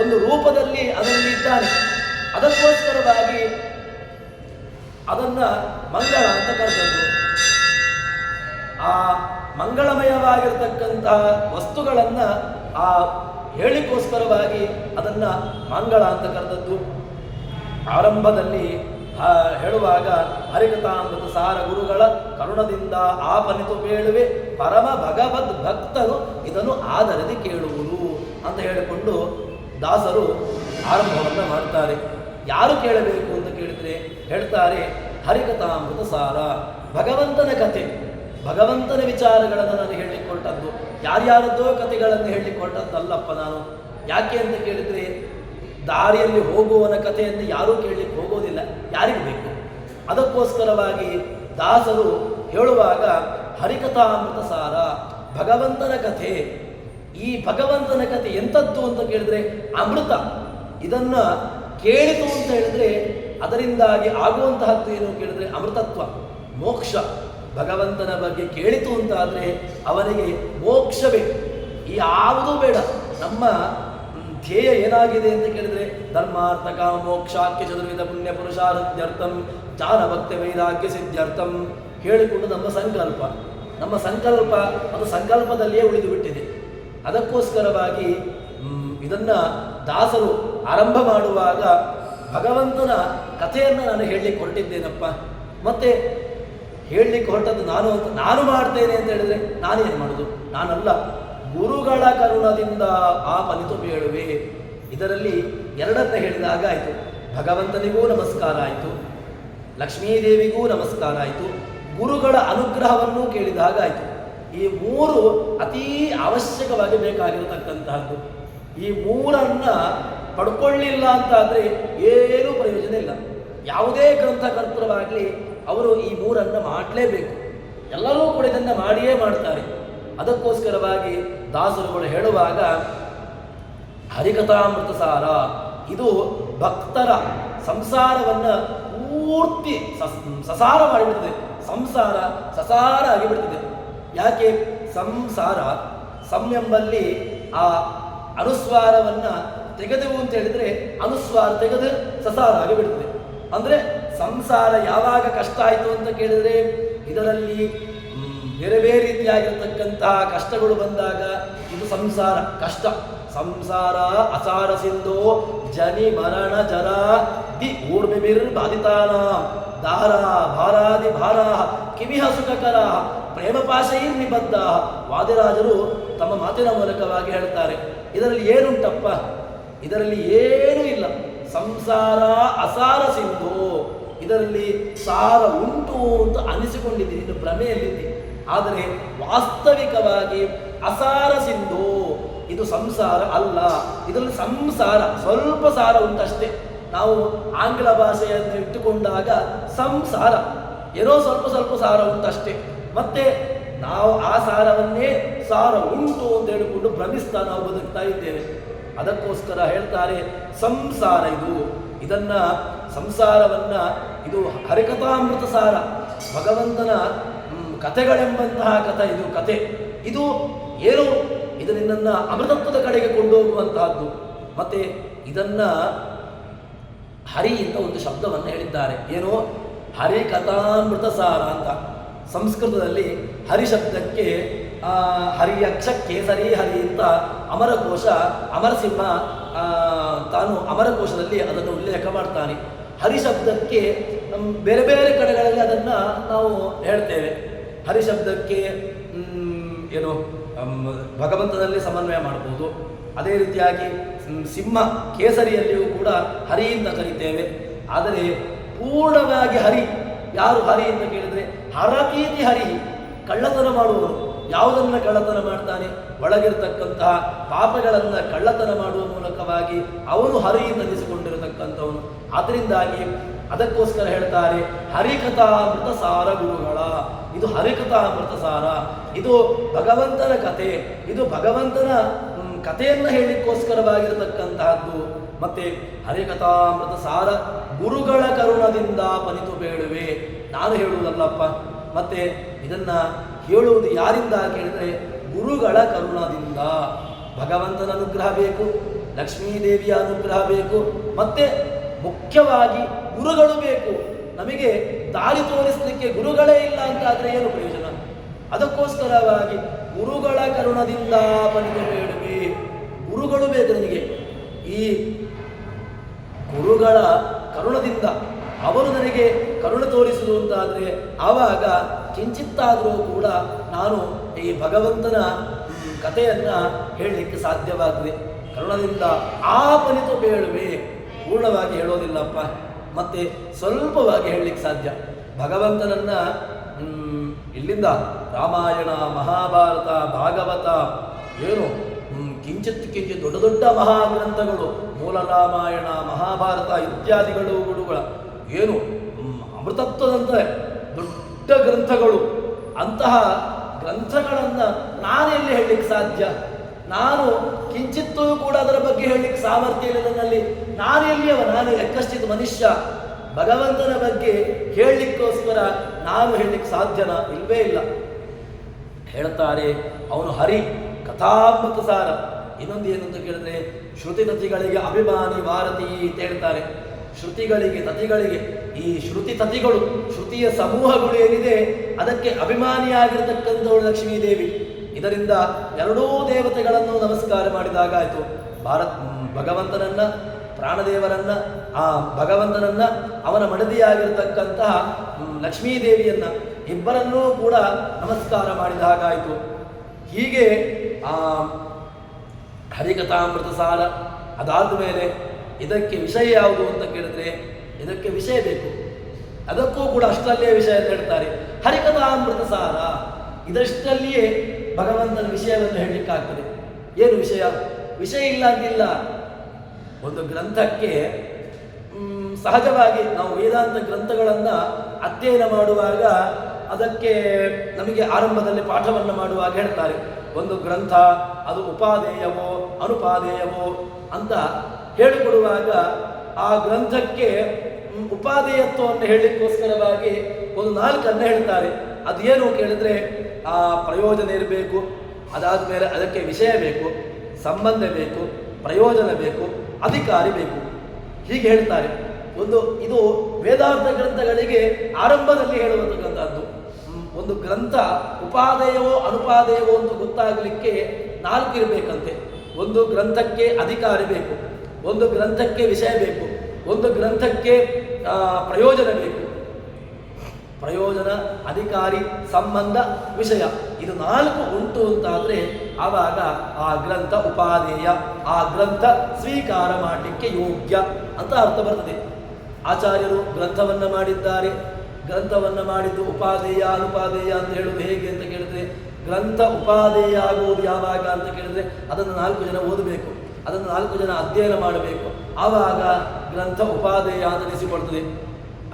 ಒಂದು ರೂಪದಲ್ಲಿ ಅದರಲ್ಲಿ ಇದ್ದಾನೆ. ಅದಕ್ಕೋಸ್ಕರವಾಗಿ ಅದನ್ನು ಮಂಗಳ ಅಂತ ಕರೆದದ್ದು. ಆ ಮಂಗಳಮಯವಾಗಿರ್ತಕ್ಕಂತಹ ವಸ್ತುಗಳನ್ನು ಹೇಳಿಕೋಸ್ಕರವಾಗಿ ಅದನ್ನು ಮಂಗಳ ಅಂತ ಕರೆದದ್ದು. ಆರಂಭದಲ್ಲಿ ಹೇಳುವಾಗ ಹರಿಕಥಾಮೃತ ಸಾರ ಗುರುಗಳ ಕರುಣದಿಂದ ಆಪನಿತು ಬೇಳುವೆ ಪರಮ ಭಗವದ್ ಭಕ್ತರು ಇದನ್ನು ಆದರದಿ ಕೇಳುವುದು ಅಂತ ಹೇಳಿಕೊಂಡು ದಾಸರು ಆರಂಭವನ್ನು ಮಾಡ್ತಾರೆ. ಯಾರು ಕೇಳಬೇಕು ಅಂತ ಕೇಳಿದರೆ ಹೇಳ್ತಾರೆ ಹರಿಕಥಾಮೃತ ಸಾರ, ಭಗವಂತನ ಕಥೆ, ಭಗವಂತನ ವಿಚಾರಗಳನ್ನು ನಾನು ಹೇಳಿಕೊಟ್ಟದ್ದು. ಯಾರ್ಯಾರದ್ದೋ ಕಥೆಗಳನ್ನು ಹೇಳಿಕೊಟ್ಟದ್ದಲ್ಲಪ್ಪ ನಾನು. ಯಾಕೆ ಅಂತ ಕೇಳಿದರೆ ದಾರಿಯಲ್ಲಿ ಹೋಗುವವನ ಕಥೆಯನ್ನು ಯಾರೂ ಕೇಳಲಿಕ್ಕೆ ಹೋಗೋದಿಲ್ಲ, ಯಾರಿಗೆ ಬೇಕು. ಅದಕ್ಕೋಸ್ಕರವಾಗಿ ದಾಸರು ಹೇಳುವಾಗ ಹರಿಕಥಾಮೃತ ಸಾರ, ಭಗವಂತನ ಕಥೆ. ಈ ಭಗವಂತನ ಕಥೆ ಎಂಥದ್ದು ಅಂತ ಕೇಳಿದರೆ ಅಮೃತ. ಇದನ್ನು ಕೇಳಿತು ಅಂತ ಹೇಳಿದ್ರೆ ಅದರಿಂದಾಗಿ ಆಗುವಂತಹದ್ದು ಏನು ಕೇಳಿದರೆ ಅಮೃತತ್ವ, ಮೋಕ್ಷ. ಭಗವಂತನ ಬಗ್ಗೆ ಕೇಳಿತು ಅಂತಾದರೆ ಅವನಿಗೆ ಮೋಕ್ಷವೇ, ಯಾವುದೂ ಬೇಡ. ನಮ್ಮ ಧ್ಯೇಯ ಏನಾಗಿದೆ ಅಂತ ಕೇಳಿದರೆ ಧರ್ಮಾರ್ಥ ಕಾಮ ಮೋಕ್ಷಾಖ್ಯ ಚತುರ್ವಿಧ ಪುಣ್ಯ ಪುರುಷಾರ್ಥ್ಯರ್ಥಂ ಜ್ಞಾನ ಭಕ್ತಿ ವೈರಾಗ್ಯ ಸಿದ್ಧಾರ್ಥಂ ಹೇಳಿಕೊಂಡು ನಮ್ಮ ಸಂಕಲ್ಪ ಅದು ಸಂಕಲ್ಪದಲ್ಲಿಯೇ ಉಳಿದು ಬಿಟ್ಟಿದೆ. ಅದಕ್ಕೋಸ್ಕರವಾಗಿ ಇದನ್ನು ದಾಸರು ಆರಂಭ ಮಾಡುವಾಗ ಭಗವಂತನ ಕಥೆಯನ್ನು ನಾನು ಹೇಳಲಿಕ್ಕೆ ಹೊರಟಿದ್ದೇನಪ್ಪ, ಮತ್ತೆ ಹೇಳಲಿಕ್ಕೆ ಹೊರಟದ್ದು ನಾನು ಮಾಡ್ತೇನೆ ಅಂತ ಹೇಳಿದರೆ ನಾನೇನು ಮಾಡೋದು? ನಾನಲ್ಲ, ಗುರುಗಳ ಕರುಣದಿಂದ ಆಪನಿತು ಬೇಳುವೆ. ಇದರಲ್ಲಿ ಎರಡನ್ನ ಹೇಳಿದಾಗ ಆಯಿತು. ಭಗವಂತನಿಗೂ ನಮಸ್ಕಾರ ಆಯಿತು, ಲಕ್ಷ್ಮೀದೇವಿಗೂ ನಮಸ್ಕಾರ ಆಯಿತು, ಗುರುಗಳ ಅನುಗ್ರಹವನ್ನು ಕೇಳಿದಾಗ ಆಯಿತು. ಈ ಮೂರು ಅತೀ ಅವಶ್ಯಕವಾಗಿ ಬೇಕಾಗಿರತಕ್ಕಂತಹದ್ದು. ಈ ಮೂರನ್ನು ಪಡ್ಕೊಳ್ಳಿಲ್ಲ ಅಂತಾದರೆ ಏನೂ ಪ್ರಯೋಜನ ಇಲ್ಲ. ಯಾವುದೇ ಗ್ರಂಥಕರ್ತೃವಾಗಲಿ ಅವರು ಈ ಮೂರನ್ನು ಮಾಡಲೇಬೇಕು. ಎಲ್ಲರೂ ಕೂಡ ಇದನ್ನು ಮಾಡಿಯೇ ಮಾಡ್ತಾರೆ. ಅದಕ್ಕೋಸ್ಕರವಾಗಿ ದಾಸರುಗಳು ಹೇಳುವಾಗ ಹರಿಕಥಾಮೃತ ಸಾರ ಇದು ಭಕ್ತರ ಸಂಸಾರವನ್ನು ಪೂರ್ತಿ ಸಸಾರ ಮಾಡಿಬಿಡ್ತದೆ. ಸಂಸಾರ ಸಸಾರ ಆಗಿಬಿಡ್ತದೆ. ಯಾಕೆ ಸಂಸಾರ ಎಂಬಲ್ಲಿ ಆ ಅನುಸ್ವಾರವನ್ನು ತೆಗೆದೆವು ಅಂತ ಹೇಳಿದರೆ ಅನುಸ್ವಾರ ತೆಗೆದು ಸಸಾರ ಆಗಿಬಿಡ್ತದೆ. ಅಂದರೆ ಸಂಸಾರ ಯಾವಾಗ ಕಷ್ಟ ಆಯಿತು ಅಂತ ಕೇಳಿದರೆ ಇದರಲ್ಲಿ ಬೇರೆ ಬೇರೆ ರೀತಿಯಾಗಿರ್ತಕ್ಕಂತಹ ಕಷ್ಟಗಳು ಬಂದಾಗ ಇದು ಸಂಸಾರ ಕಷ್ಟ. ಸಂಸಾರ ಅಸಾರ ಸಿಂಧೋ ಜನಿ ಮರಣ ಜರ ದಿ ಊರ್ಮಿರ್ ಬಾಧಿತಾನ ದಾರ ಭಾರಾದಿ ಭಾರ ಕಿವಿಹ ಸುಖಕರ ಪ್ರೇಮ ಪಾಶೈರ್ ನಿಬದ್ಧ. ವಾದಿರಾಜರು ತಮ್ಮ ಮಾತಿನ ಮೂಲಕವಾಗಿ ಹೇಳ್ತಾರೆ, ಇದರಲ್ಲಿ ಏನುಂಟಪ್ಪ, ಇದರಲ್ಲಿ ಏನೂ ಇಲ್ಲ. ಸಂಸಾರ ಅಸಾರ ಸಿಂಧು, ಇದರಲ್ಲಿ ಸಾರ ಉಂಟು ಅಂತ ಅನಿಸಿಕೊಂಡಿದ್ದೀನಿ, ಇನ್ನು ಭ್ರಮೆಯಲ್ಲಿದ್ದಿ. ಆದರೆ ವಾಸ್ತವಿಕವಾಗಿ ಅಸಾರ ಸಿಂಧು, ಇದು ಸಂಸಾರ ಅಲ್ಲ. ಇದರಲ್ಲಿ ಸಂಸಾರ ಸ್ವಲ್ಪ ಸಾರ ಉಂಟಷ್ಟೇ. ನಾವು ಆಂಗ್ಲ ಭಾಷೆಯನ್ನು ಇಟ್ಟುಕೊಂಡಾಗ ಸಂಸಾರ ಏನೋ ಸ್ವಲ್ಪ ಸ್ವಲ್ಪ ಸಾರ ಉಂಟಷ್ಟೇ. ಮತ್ತೆ ನಾವು ಆ ಸಾರವನ್ನೇ ಸಾರ ಉಂಟು ಅಂತ ಹೇಳಿಕೊಂಡು ಭ್ರಮಿಸ್ತಾ ನಾವು ಬದುಕ್ತಾ ಇದ್ದೇವೆ. ಅದಕ್ಕೋಸ್ಕರ ಹೇಳ್ತಾರೆ ಸಂಸಾರ ಇದನ್ನ ಸಂಸಾರವನ್ನ ಇದು ಹರಿಕಥಾಮೃತ ಸಾರ, ಭಗವಂತನ ಕಥೆಗಳೆಂಬಂತಹ ಇದು ಕಥೆ. ಇದು ಏನು, ಇದು ನಿನ್ನನ್ನು ಅಮೃತತ್ವದ ಕಡೆಗೆ ಕೊಂಡೋಗುವಂತಹದ್ದು. ಮತ್ತೆ ಇದನ್ನ ಹರಿ ಅಂತ ಒಂದು ಶಬ್ದವನ್ನು ಹೇಳಿದ್ದಾರೆ. ಏನು, ಹರಿಕಥಾಮೃತ ಸಾರ ಅಂತ. ಸಂಸ್ಕೃತದಲ್ಲಿ ಹರಿ ಶಬ್ದಕ್ಕೆ ಹರಿಯಕ್ಷ ಕೇಸರಿ ಹರಿ ಅಂತ ಅಮರಕೋಶ ಅಮರಸಿಂಹ ತಾನು ಅಮರಕೋಶದಲ್ಲಿ ಅದನ್ನು ಉಲ್ಲೇಖ ಮಾಡ್ತಾನೆ. ಹರಿ ಶಬ್ದಕ್ಕೆ ಬೇರೆ ಬೇರೆ ಕಡೆಗಳಲ್ಲಿ ಅದನ್ನು ನಾವು ಹೇಳ್ತೇವೆ. ಹರಿ ಶಬ್ದಕ್ಕೆ ಏನು ಭಗವಂತನಲ್ಲಿ ಸಮನ್ವಯ ಮಾಡಬಹುದು. ಅದೇ ರೀತಿಯಾಗಿ ಸಿಂಹ ಕೇಸರಿಯಲ್ಲಿಯೂ ಕೂಡ ಹರಿ ಅಂತ ಕರಿತೇವೆ. ಆದರೆ ಪೂರ್ಣವಾಗಿ ಹರಿ ಯಾರು ಹರಿ ಅಂತ ಕೇಳಿದರೆ ಹರಕೀತಿ ಹರಿ, ಕಳ್ಳತನ ಮಾಡುವವನು. ಯಾವುದನ್ನು ಕಳ್ಳತನ ಮಾಡ್ತಾನೆ, ಒಳಗಿರತಕ್ಕಂತಹ ಪಾಪಗಳನ್ನು ಕಳ್ಳತನ ಮಾಡುವ ಮೂಲಕವಾಗಿ ಅವನು ಹರಿಯಿಂದ ನಿಲ್ಲಿಸಿಕೊಂಡಿರತಕ್ಕಂಥವನು. ಅದರಿಂದಾಗಿ ಅದಕ್ಕೋಸ್ಕರ ಹೇಳ್ತಾರೆ ಹರಿಕಥಾಮೃತ ಸಾರ ಗುರುಗಳ. ಇದು ಹರಿಕಥಾಮೃತ ಸಾರ, ಇದು ಭಗವಂತನ ಕಥೆ, ಇದು ಭಗವಂತನ ಕಥೆಯನ್ನು ಹೇಳಲಿಕ್ಕೋಸ್ಕರವಾಗಿರತಕ್ಕಂತಹದ್ದು. ಮತ್ತೆ ಹರಿಕಥಾಮೃತ ಸಾರ ಗುರುಗಳ ಕರುಣದಿಂದ ಪನಿತು ಬೇಡುವೆ, ನಾನು ಹೇಳುವುದಲ್ಲಪ್ಪ. ಮತ್ತೆ ಇದನ್ನ ಹೇಳುವುದು ಯಾರಿಂದ ಕೇಳಿದರೆ ಗುರುಗಳ ಕರುಣದಿಂದ. ಭಗವಂತನ ಅನುಗ್ರಹ ಬೇಕು, ಲಕ್ಷ್ಮೀದೇವಿಯ ಅನುಗ್ರಹ ಬೇಕು, ಮತ್ತೆ ಮುಖ್ಯವಾಗಿ ಗುರುಗಳು ಬೇಕು. ನಮಗೆ ದಾರಿ ತೋರಿಸಲಿಕ್ಕೆ ಗುರುಗಳೇ ಇಲ್ಲ ಅಂತ ಆದರೆ ಏನು ಪ್ರಯೋಜನ? ಅದಕ್ಕೋಸ್ಕರವಾಗಿ ಗುರುಗಳ ಕರುಣದಿಂದ ಪನಿತು ಬೇಡುವೆ, ಗುರುಗಳು ಬೇಕು ನನಗೆ. ಈ ಗುರುಗಳ ಕರುಣದಿಂದ ಅವರು ನನಗೆ ಕರುಣ ತೋರಿಸುವುದು ಅಂತಾದರೆ ಆವಾಗ ಕಿಂಚಿತ್ತಾದರೂ ಕೂಡ ನಾನು ಈ ಭಗವಂತನ ಕಥೆಯನ್ನು ಹೇಳಲಿಕ್ಕೆ ಸಾಧ್ಯವಾಗ್ತದೆ. ಕರುಣದಿಂದ ಆಪನಿತು ಬೇಡುವೆ, ಪೂರ್ಣವಾಗಿ ಹೇಳೋದಿಲ್ಲಪ್ಪ, ಮತ್ತೆ ಸ್ವಲ್ಪವಾಗಿ ಹೇಳಲಿಕ್ಕೆ ಸಾಧ್ಯ. ಭಗವಂತನನ್ನ ಇಲ್ಲಿಂದ ರಾಮಾಯಣ, ಮಹಾಭಾರತ, ಭಾಗವತ, ಏನು ಕಿಂಚಿತ್ ದೊಡ್ಡ ದೊಡ್ಡ ಮಹಾಗ್ರಂಥಗಳು, ಮೂಲ ರಾಮಾಯಣ, ಮಹಾಭಾರತ ಇತ್ಯಾದಿಗಳು ಏನು ಅಮೃತತ್ವದಂತೆ ದೊಡ್ಡ ಗ್ರಂಥಗಳು. ಅಂತಹ ಗ್ರಂಥಗಳನ್ನು ನಾನೆಲ್ಲಿ ಹೇಳಲಿಕ್ಕೆ ಸಾಧ್ಯ? ನಾನು ಕಿಂಚಿತ್ತೂ ಕೂಡ ಅದರ ಬಗ್ಗೆ ಹೇಳಲಿಕ್ಕೆ ಸಾಮರ್ಥ್ಯ ಇಲ್ಲ ನನ್ನಲ್ಲಿ. ನಾನು ಎಲ್ಲಿಯವ? ನಾನು ಲೆಕ್ಕಶ್ಚಿತ ಮನುಷ್ಯ. ಭಗವಂತನ ಬಗ್ಗೆ ಹೇಳಲಿಕ್ಕೋಸ್ಕರ ನಾನು ಹೇಳಲಿಕ್ಕೆ ಸಾಧ್ಯನಾ? ಇಲ್ವೇ ಇಲ್ಲ. ಹೇಳ್ತಾರೆ ಅವನು ಹರಿ ಕಥಾಮೃತ ಸಾರ. ಇನ್ನೊಂದು ಏನು ಅಂತ ಕೇಳಿದ್ರೆ ಶ್ರುತಿ ತತಿಗಳಿಗೆ ಅಭಿಮಾನಿ ಭಾರತಿ ಅಂತ ಹೇಳ್ತಾರೆ. ಶ್ರುತಿಗಳಿಗೆ ತತಿಗಳಿಗೆ, ಈ ಶ್ರುತಿ ತತಿಗಳು, ಶ್ರುತಿಯ ಸಮೂಹಗಳು ಏನಿದೆ ಅದಕ್ಕೆ ಅಭಿಮಾನಿಯಾಗಿರ್ತಕ್ಕಂಥವಳು ಲಕ್ಷ್ಮೀದೇವಿ. ಇದರಿಂದ ಎರಡೂ ದೇವತೆಗಳನ್ನು ನಮಸ್ಕಾರ ಮಾಡಿದಾಗಾಯಿತು. ಭಗವಂತನನ್ನ, ಪ್ರಾಣದೇವರನ್ನ, ಆ ಭಗವಂತನನ್ನ, ಅವನ ಮಡದಿಯಾಗಿರ್ತಕ್ಕಂತಹ ಲಕ್ಷ್ಮೀದೇವಿಯನ್ನ ಇಬ್ಬರನ್ನೂ ಕೂಡ ನಮಸ್ಕಾರ ಮಾಡಿದ ಹಾಗಾಯಿತು. ಹೀಗೆ ಆ ಹರಿಕಥಾಮೃತ ಸಾರ. ಅದಾದ ಮೇಲೆ ಇದಕ್ಕೆ ವಿಷಯ ಯಾವುದು ಅಂತ ಕೇಳಿದ್ರೆ ಇದಕ್ಕೆ ವಿಷಯ ಬೇಕು. ಅದಕ್ಕೂ ಕೂಡ ಅಷ್ಟರಲ್ಲಿಯೇ ವಿಷಯ ಅಂತ ಹೇಳ್ತಾರೆ. ಹರಿಕಥಾಮೃತ ಸಾರ ಇದಷ್ಟಲ್ಲಿಯೇ ಭಗವಂತನ ವಿಷಯವನ್ನು ಹೇಳಲಿಕ್ಕಾಗ್ತದೆ. ಏನು ವಿಷಯ? ವಿಷಯ ಇಲ್ಲ ಅಂತಿಲ್ಲ. ಒಂದು ಗ್ರಂಥಕ್ಕೆ ಸಹಜವಾಗಿ ನಾವು ವೇದಾಂತ ಗ್ರಂಥಗಳನ್ನು ಅಧ್ಯಯನ ಮಾಡುವಾಗ ಅದಕ್ಕೆ ನಮಗೆ ಆರಂಭದಲ್ಲಿ ಪಾಠವನ್ನು ಮಾಡುವಾಗ ಹೇಳ್ತಾರೆ, ಒಂದು ಗ್ರಂಥ ಅದು ಉಪಾದೇಯವೋ ಅನುಪಾದೇಯವೋ ಅಂತ ಹೇಳಿಕೊಡುವಾಗ ಆ ಗ್ರಂಥಕ್ಕೆ ಉಪಾದೇಯತ್ವವನ್ನು ಹೇಳಲಿಕ್ಕೋಸ್ಕರವಾಗಿ ಒಂದು 4 ಹೇಳ್ತಾರೆ. ಅದೇನು ಕೇಳಿದ್ರೆ ಆ ಪ್ರಯೋಜನ ಇರಬೇಕು, ಅದಾದ ಮೇಲೆ ಅದಕ್ಕೆ ವಿಷಯ ಬೇಕು, ಸಂಬಂಧ ಬೇಕು, ಪ್ರಯೋಜನ ಬೇಕು, ಅಧಿಕಾರಿ ಬೇಕು, ಹೀಗೆ ಹೇಳ್ತಾರೆ. ಇದು ವೇದಾಂತ ಗ್ರಂಥಗಳಿಗೆ ಆರಂಭದಲ್ಲಿ ಹೇಳುವಂತಕ್ಕಂಥದ್ದು. ಒಂದು ಗ್ರಂಥ ಉಪಾದೇಯವೋ ಅನುಪಾದೇಯವೋ ಅಂತ ಗೊತ್ತಾಗಲಿಕ್ಕೆ 4 ಇರಬೇಕಂತೆ. ಒಂದು ಗ್ರಂಥಕ್ಕೆ ಅಧಿಕಾರಿ ಬೇಕು, ಒಂದು ಗ್ರಂಥಕ್ಕೆ ವಿಷಯ ಬೇಕು, ಒಂದು ಗ್ರಂಥಕ್ಕೆ ಪ್ರಯೋಜನ ಬೇಕು. ಪ್ರಯೋಜನ, ಅಧಿಕಾರಿ, ಸಂಬಂಧ, ವಿಷಯ, ಇದು 4 ಉಂಟು ಅಂತಾದರೆ ಆವಾಗ ಆ ಗ್ರಂಥ ಉಪಾದೇಯ, ಆ ಗ್ರಂಥ ಸ್ವೀಕಾರ ಮಾಡಲಿಕ್ಕೆ ಯೋಗ್ಯ ಅಂತ ಅರ್ಥ ಬರ್ತದೆ. ಆಚಾರ್ಯರು ಗ್ರಂಥವನ್ನು ಮಾಡಿದ್ದಾರೆ. ಗ್ರಂಥವನ್ನು ಮಾಡಿದ್ದು ಉಪಾದೇಯ ಅನುಪಾದೇಯ ಅಂತ ಹೇಳುವುದು ಹೇಗೆ ಅಂತ ಕೇಳಿದ್ರೆ, ಗ್ರಂಥ ಉಪಾದೇಯ ಆಗುವುದು ಯಾವಾಗ ಅಂತ ಕೇಳಿದ್ರೆ ಅದನ್ನು 4 ಜನ ಓದಬೇಕು, ಅದನ್ನು 4 ಜನ ಅಧ್ಯಯನ ಮಾಡಬೇಕು, ಆವಾಗ ಗ್ರಂಥ ಉಪಾದೇಯ ಅಂತ ಅನಿಸಿಕೊಳ್ತದೆ.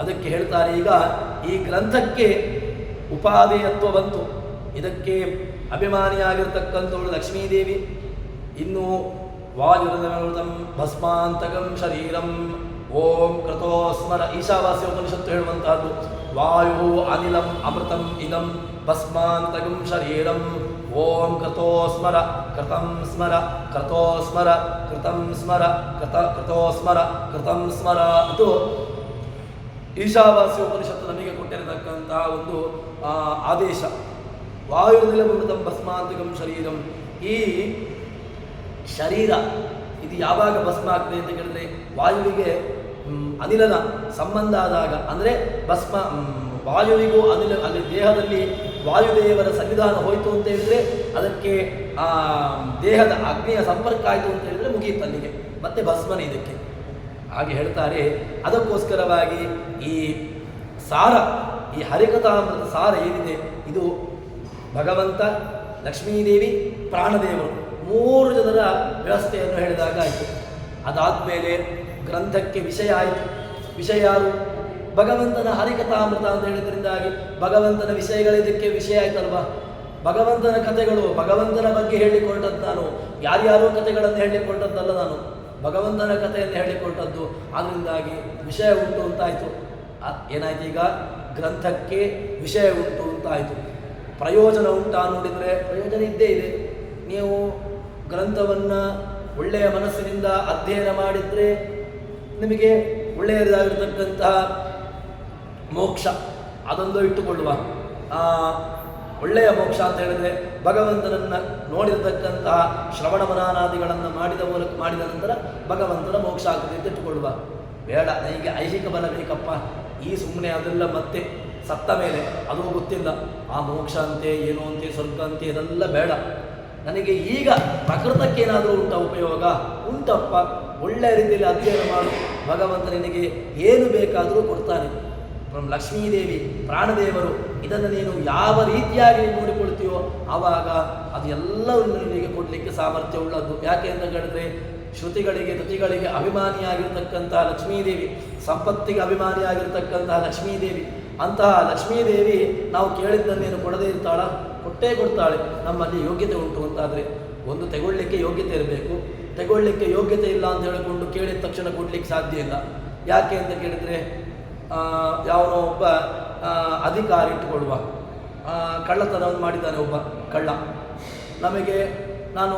ಅದಕ್ಕೆ ಹೇಳ್ತಾರೆ, ಈಗ ಈ ಗ್ರಂಥಕ್ಕೆ ಉಪಾದೇಯತ್ವ ಬಂತು, ಇದಕ್ಕೆ ಅಭಿಮಾನಿಯಾಗಿರ್ತಕ್ಕಂಥವಳು ಲಕ್ಷ್ಮೀದೇವಿ. ಇನ್ನು ವಾಯುರದಂ ಭಸ್ಮಾಂತಕಂ ಶರೀರಂ ಓಂ ಕೃತೋಸ್ಮರ, ಈಶಾವಾಸ್ಯ ಉಪನಿಷತ್ತು ಹೇಳುವಂತಹದ್ದು. ವಾಯು ಅನಿಲಂ ಅಮೃತಂ ಇದಂ ಭಸ್ಮಾಂತಕಂ ಶರೀರಂ ಓಂ ಕೃತೋಸ್ಮರ ಕೃತಂ ಸ್ಮರ ಕೃತೋಸ್ಮರ ಕೃತಂ ಸ್ಮರ ಕೃತೋಸ್ಮರ ಕೃತಂ ಸ್ಮರ. ಇದು ಈಶಾವಾಸ್ಯ ಉಪನಿಷತ್ತು ನಮಗೆ ಕೊಟ್ಟಿರತಕ್ಕಂತಹ ಒಂದು ಆದೇಶ. ವಾಯುರ್ನಿಲಮೃತಂ ಭಸ್ಮಾಂತಕಂ ಶರೀರಂ, ಈ ಶರೀರ ಇದು ಯಾವಾಗ ಭಸ್ಮ ಆಗ್ತದೆ ಅಂತ ಕೇಳಿದ್ರೆ ವಾಯುವಿಗೆ ಅನಿಲನ ಸಂಬಂಧ ಆದಾಗ, ಅಂದರೆ ಭಸ್ಮ ವಾಯುವಿಗೂ ಅಲ್ಲಿ ದೇಹದಲ್ಲಿ ವಾಯುದೇವರ ಸನ್ನಿಧಾನ ಹೋಯಿತು ಅಂತ ಹೇಳಿದ್ರೆ, ಅದಕ್ಕೆ ದೇಹದ ಅಗ್ನಿಯ ಸಂಪರ್ಕ ಆಯಿತು ಅಂತ ಹೇಳಿದ್ರೆ ಮುಗಿಯಿತು ಅಲ್ಲಿಗೆ, ಮತ್ತೆ ಭಸ್ಮನೇ ಇದಕ್ಕೆ. ಹಾಗೆ ಹೇಳ್ತಾರೆ. ಅದಕ್ಕೋಸ್ಕರವಾಗಿ ಈ ಸಾರ, ಈ ಹರಿಕಥಾಮೃತ ಸಾರ ಏನಿದೆ, ಇದು ಭಗವಂತ, ಲಕ್ಷ್ಮೀದೇವಿ, ಪ್ರಾಣದೇವರು 3 ಜನರ ವ್ಯವಸ್ಥೆಯನ್ನು ಹೇಳಿದಾಗ ಆಯಿತು. ಅದಾದಮೇಲೆ ಗ್ರಂಥಕ್ಕೆ ವಿಷಯ ಆಯಿತು. ವಿಷಯ ಯಾರು? ಭಗವಂತನ ಹರಿಕಥಾಮೃತ ಅಂತ ಹೇಳಿದ್ರಿಂದಾಗಿ ಭಗವಂತನ ವಿಷಯಗಳಿದಕ್ಕೆ ವಿಷಯ ಆಯ್ತಲ್ವಾ. ಭಗವಂತನ ಕಥೆಗಳು, ಭಗವಂತನ ಬಗ್ಗೆ ಹೇಳಿಕೊಟ್ಟದ್ದು ನಾನು, ಯಾರ್ಯಾರೋ ಕಥೆಗಳನ್ನು ಹೇಳಿಕೊಟ್ಟದ್ದಲ್ಲ ನಾನು, ಭಗವಂತನ ಕಥೆಯನ್ನು ಹೇಳಿಕೊಟ್ಟದ್ದು. ಅದರಿಂದಾಗಿ ವಿಷಯ ಉಂಟು ಅಂತಾಯಿತು. ಏನಾಯ್ತು? ಈಗ ಗ್ರಂಥಕ್ಕೆ ವಿಷಯ ಉಂಟು ಅಂತಾಯಿತು. ಪ್ರಯೋಜನ ಉಂಟಾ ನೋಡಿದರೆ ಪ್ರಯೋಜನ ಇದ್ದೇ ಇದೆ. ನೀವು ಗ್ರಂಥವನ್ನು ಒಳ್ಳೆಯ ಮನಸ್ಸಿನಿಂದ ಅಧ್ಯಯನ ಮಾಡಿದರೆ ನಿಮಗೆ ಒಳ್ಳೆಯದಾಗಿರ್ತಕ್ಕಂತಹ ಮೋಕ್ಷ ಅದೊಂದು ಇಟ್ಟುಕೊಳ್ಳುವ. ಒಳ್ಳೆಯ ಮೋಕ್ಷ ಅಂತ ಹೇಳಿದರೆ ಭಗವಂತನನ್ನು ನೋಡಿರತಕ್ಕಂತಹ ಶ್ರವಣ ಮನನಾದಿಗಳನ್ನು ಮಾಡಿದ ನಂತರ ಭಗವಂತನ ಮೋಕ್ಷ ಆಗ್ತದೆ ಅಂತ ಇಟ್ಟುಕೊಳ್ಳುವ. ಬೇಡ, ನನಗೆ ಐಹಿಕ ಬಲ ಬೇಕಪ್ಪ, ಈ ಸುಮ್ಮನೆ ಅದೆಲ್ಲ ಮತ್ತೆ ಸತ್ತ ಮೇಲೆ ಅದು ಗೊತ್ತಿಲ್ಲ, ಆ ಮೋಕ್ಷ ಅಂತೆ ಏನೋ ಅಂತೆ ಸ್ವರ್ಗ ಅಂತೆ ಇದೆಲ್ಲ ಬೇಡ. ನನಗೆ ಈಗ ಪ್ರಕೃತಕ್ಕೇನಾದರೂ ಉಂಟ ಉಪಯೋಗ ಉಂಟಪ್ಪ, ಒಳ್ಳೆಯ ರೀತಿಯಲ್ಲಿ ಅಧ್ಯಯನ ಮಾಡು, ಭಗವಂತ ನಿನಗೆ ಏನು ಬೇಕಾದರೂ ಕೊಡ್ತಾನೆ. ಲಕ್ಷ್ಮೀದೇವಿ, ಪ್ರಾಣದೇವರು, ಇದನ್ನು ನೀನು ಯಾವ ರೀತಿಯಾಗಿ ನೋಡಿಕೊಳ್ತೀಯೋ ಆವಾಗ ಅದು ಎಲ್ಲವನ್ನು ನಿನಗೆ ಕೊಡಲಿಕ್ಕೆ ಸಾಮರ್ಥ್ಯ ಉಳ್ಳದ್ದು. ಯಾಕೆ ಅಂತ ಹೇಳಿದ್ರೆ ಶ್ರುತಿಗಳಿಗೆ ತತಿಗಳಿಗೆ ಅಭಿಮಾನಿಯಾಗಿರ್ತಕ್ಕಂತಹ ಲಕ್ಷ್ಮೀದೇವಿ, ಸಂಪತ್ತಿಗೆ ಅಭಿಮಾನಿಯಾಗಿರ್ತಕ್ಕಂತಹ ಲಕ್ಷ್ಮೀದೇವಿ, ಅಂತಹ ಲಕ್ಷ್ಮೀದೇವಿ ನಾವು ಕೇಳಿದ್ದನ್ನೇನು ಕೊಡದೇ ಇರ್ತಾಳ? ಕೊಟ್ಟೇ ಕೊಡ್ತಾಳೆ. ನಮ್ಮಲ್ಲಿ ಯೋಗ್ಯತೆ ಉಂಟು ಅಂತಾದರೆ ಒಂದು ತೆಗೊಳ್ಳಿಕ್ಕೆ ಯೋಗ್ಯತೆ ಇರಬೇಕು. ತೆಗೊಳ್ಳಿಕ್ಕೆ ಯೋಗ್ಯತೆ ಇಲ್ಲ ಅಂತ ಹೇಳಿಕೊಂಡು ಕೇಳಿದ ತಕ್ಷಣ ಕೊಡ್ಲಿಕ್ಕೆ ಸಾಧ್ಯ ಇಲ್ಲ. ಯಾಕೆ ಅಂತ ಕೇಳಿದರೆ ಯಾವನೋ ಒಬ್ಬ ಅಧಿಕಾರಿ ಇಟ್ಟುಕೊಳ್ಳುವ, ಕಳ್ಳತನವನ್ನು ಮಾಡಿದ್ದಾನೆ ಒಬ್ಬ ಕಳ್ಳ. ನಮಗೆ ನಾನು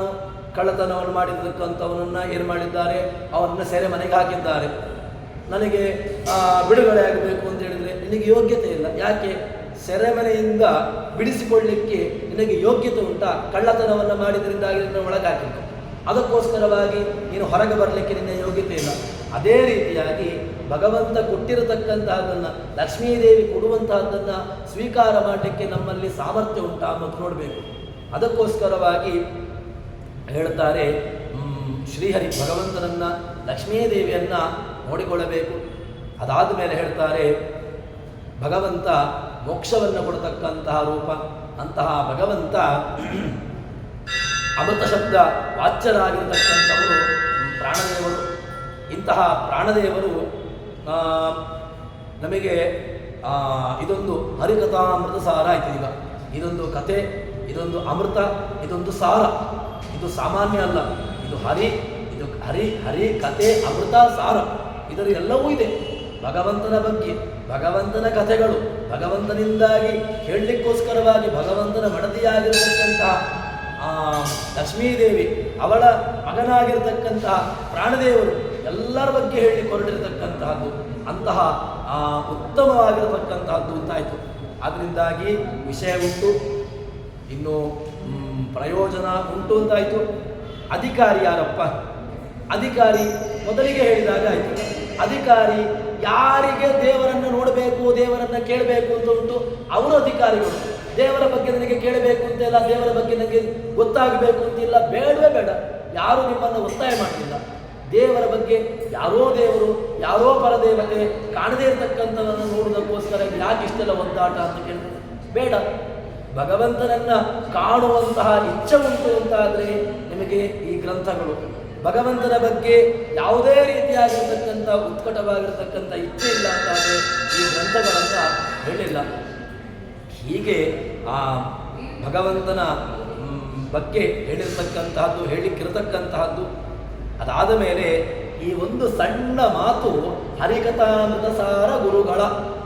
ಕಳ್ಳತನವನ್ನು ಮಾಡಿದ್ದಕ್ಕಂಥವನನ್ನು ಏನು ಮಾಡಿದ್ದಾರೆ, ಅವನನ್ನು ಸೆರೆ ಮನೆಗೆ ಹಾಕಿದ್ದಾರೆ. ನನಗೆ ಬಿಡುಗಡೆ ಆಗಬೇಕು ಅಂತ ಹೇಳಿದರೆ ನಿನಗೆ ಯೋಗ್ಯತೆ ಇಲ್ಲ. ಯಾಕೆ? ಸೆರೆಮನೆಯಿಂದ ಬಿಡಿಸಿಕೊಳ್ಳಲಿಕ್ಕೆ ನಿನಗೆ ಯೋಗ್ಯತೆ ಉಂಟಾ? ಕಳ್ಳತನವನ್ನು ಮಾಡಿದ್ರಿಂದಾಗಿ ನಿನ್ನ ಒಳಗಾಕಿಲ್ಲ. ಅದಕ್ಕೋಸ್ಕರವಾಗಿ ನೀನು ಹೊರಗೆ ಬರಲಿಕ್ಕೆ ನಿನ್ನ ಯೋಗ್ಯತೆ ಇಲ್ಲ. ಅದೇ ರೀತಿಯಾಗಿ ಭಗವಂತ ಕೊಟ್ಟಿರತಕ್ಕಂತಹದ್ದನ್ನು, ಲಕ್ಷ್ಮೀದೇವಿ ಕೊಡುವಂತಹದ್ದನ್ನು ಸ್ವೀಕಾರ ಮಾಡಲಿಕ್ಕೆ ನಮ್ಮಲ್ಲಿ ಸಾಮರ್ಥ್ಯ ಉಂಟಾ ಮತ್ತು ನೋಡಬೇಕು. ಅದಕ್ಕೋಸ್ಕರವಾಗಿ ಹೇಳ್ತಾರೆ, ಶ್ರೀಹರಿ ಭಗವಂತನನ್ನು, ಲಕ್ಷ್ಮೀದೇವಿಯನ್ನು ನೋಡಿಕೊಳ್ಳಬೇಕು. ಅದಾದ ಮೇಲೆ ಹೇಳ್ತಾರೆ, ಭಗವಂತ ಮೋಕ್ಷವನ್ನು ಕೊಡತಕ್ಕಂತಹ ರೂಪ. ಅಂತಹ ಭಗವಂತ ಅಮೃತ ಶಬ್ದ ವಾಚ್ಯರಾಗಿರ್ತಕ್ಕಂಥವರು ಪ್ರಾಣದೇವರು. ಇಂತಹ ಪ್ರಾಣದೇವರು ನಮಗೆ ಇದೊಂದು ಹರಿಕಥಾಮೃತ ಸಾರ ಆಯ್ತು. ಈಗ ಇದೊಂದು ಕತೆ, ಇದೊಂದು ಅಮೃತ, ಇದೊಂದು ಸಾರ. ಇದು ಸಾಮಾನ್ಯ ಅಲ್ಲ, ಇದು ಹರಿ ಹರಿ ಕತೆ ಅಮೃತ ಸಾರ, ಇದರ ಎಲ್ಲವೂ ಇದೆ. ಭಗವಂತನ ಬಗ್ಗೆ, ಭಗವಂತನ ಕಥೆಗಳು, ಭಗವಂತನಿಂದಾಗಿ ಹೇಳಲಿಕ್ಕೋಸ್ಕರವಾಗಿ ಭಗವಂತನ ಮಡದಿಯಾಗಿರತಕ್ಕಂತಹ ಲಕ್ಷ್ಮೀದೇವಿ, ಅವಳ ಮಗನಾಗಿರತಕ್ಕಂತಹ ಪ್ರಾಣದೇವರು, ಎಲ್ಲರ ಬಗ್ಗೆ ಹೇಳಲಿಕ್ಕೆ ಹೊರಟಿರತಕ್ಕಂತಹದ್ದು ಅಂತಹ ಉತ್ತಮವಾಗಿರತಕ್ಕಂತಹದ್ದು ಅಂತಾಯಿತು. ಅದರಿಂದಾಗಿ ವಿಷಯ ಉಂಟು, ಇನ್ನು ಪ್ರಯೋಜನ ಉಂಟು ಅಂತಾಯಿತು. ಅಧಿಕಾರಿ ಯಾರಪ್ಪ? ಅಧಿಕಾರಿ ಮೊದಲಿಗೆ ಹೇಳಿದಾಗ ಆಯಿತು. ಅಧಿಕಾರಿ ಯಾರಿಗೆ ದೇವರನ್ನು ನೋಡಬೇಕು, ದೇವರನ್ನು ಕೇಳಬೇಕು ಅಂತ ಉಂಟು, ಅವರು ಅಧಿಕಾರಿಗಳು. ದೇವರ ಬಗ್ಗೆ ನನಗೆ ಕೇಳಬೇಕು ಅಂತಿಲ್ಲ, ದೇವರ ಬಗ್ಗೆ ನನಗೆ ಗೊತ್ತಾಗಬೇಕು ಅಂತಿಲ್ಲ, ಬೇಡವೇ ಬೇಡ. ಯಾರು ನಿಮ್ಮನ್ನು ಒತ್ತಾಯ ಮಾಡಲಿಲ್ಲ. ದೇವರ ಬಗ್ಗೆ ಯಾರೋ ದೇವರು, ಯಾರೋ ಪರದೇವತೆ, ಕಾಣದೇ ಇರತಕ್ಕಂಥವನ್ನು ನೋಡುವುದಕ್ಕೋಸ್ಕರ ಯಾಕೆ ಇಷ್ಟೆಲ್ಲ ಒದ್ದಾಟ ಅಂತ ಕೇಳಿದ್ರೆ ಬೇಡ. ಭಗವಂತನನ್ನ ಕಾಣುವಂತಹ ಇಚ್ಛೆ ಉಂಟು ಅಂತಾದರೆ ನಿಮಗೆ ಈ ಗ್ರಂಥಗಳು, ಭಗವಂತನ ಬಗ್ಗೆ ಯಾವುದೇ ರೀತಿಯಾಗಿರ್ತಕ್ಕಂಥ ಉತ್ಕಟವಾಗಿರ್ತಕ್ಕಂಥ ಇಚ್ಛೆ ಇಲ್ಲ ಅಂತಾದರೆ ಈ ಗ್ರಂಥಗಳನ್ನು ಹೇಳಿಲ್ಲ. ಹೀಗೆ ಆ ಭಗವಂತನ ಬಗ್ಗೆ ಹೇಳಿರ್ತಕ್ಕಂತಹದ್ದು, ಹೇಳಿಕ್ಕಿರತಕ್ಕಂತಹದ್ದು. ಅದಾದ ಮೇಲೆ ಈ ಒಂದು ಸಣ್ಣ ಮಾತು, ಹರಿಕಥಾಮೃತ ಸಾರ ಗುರುಗಳ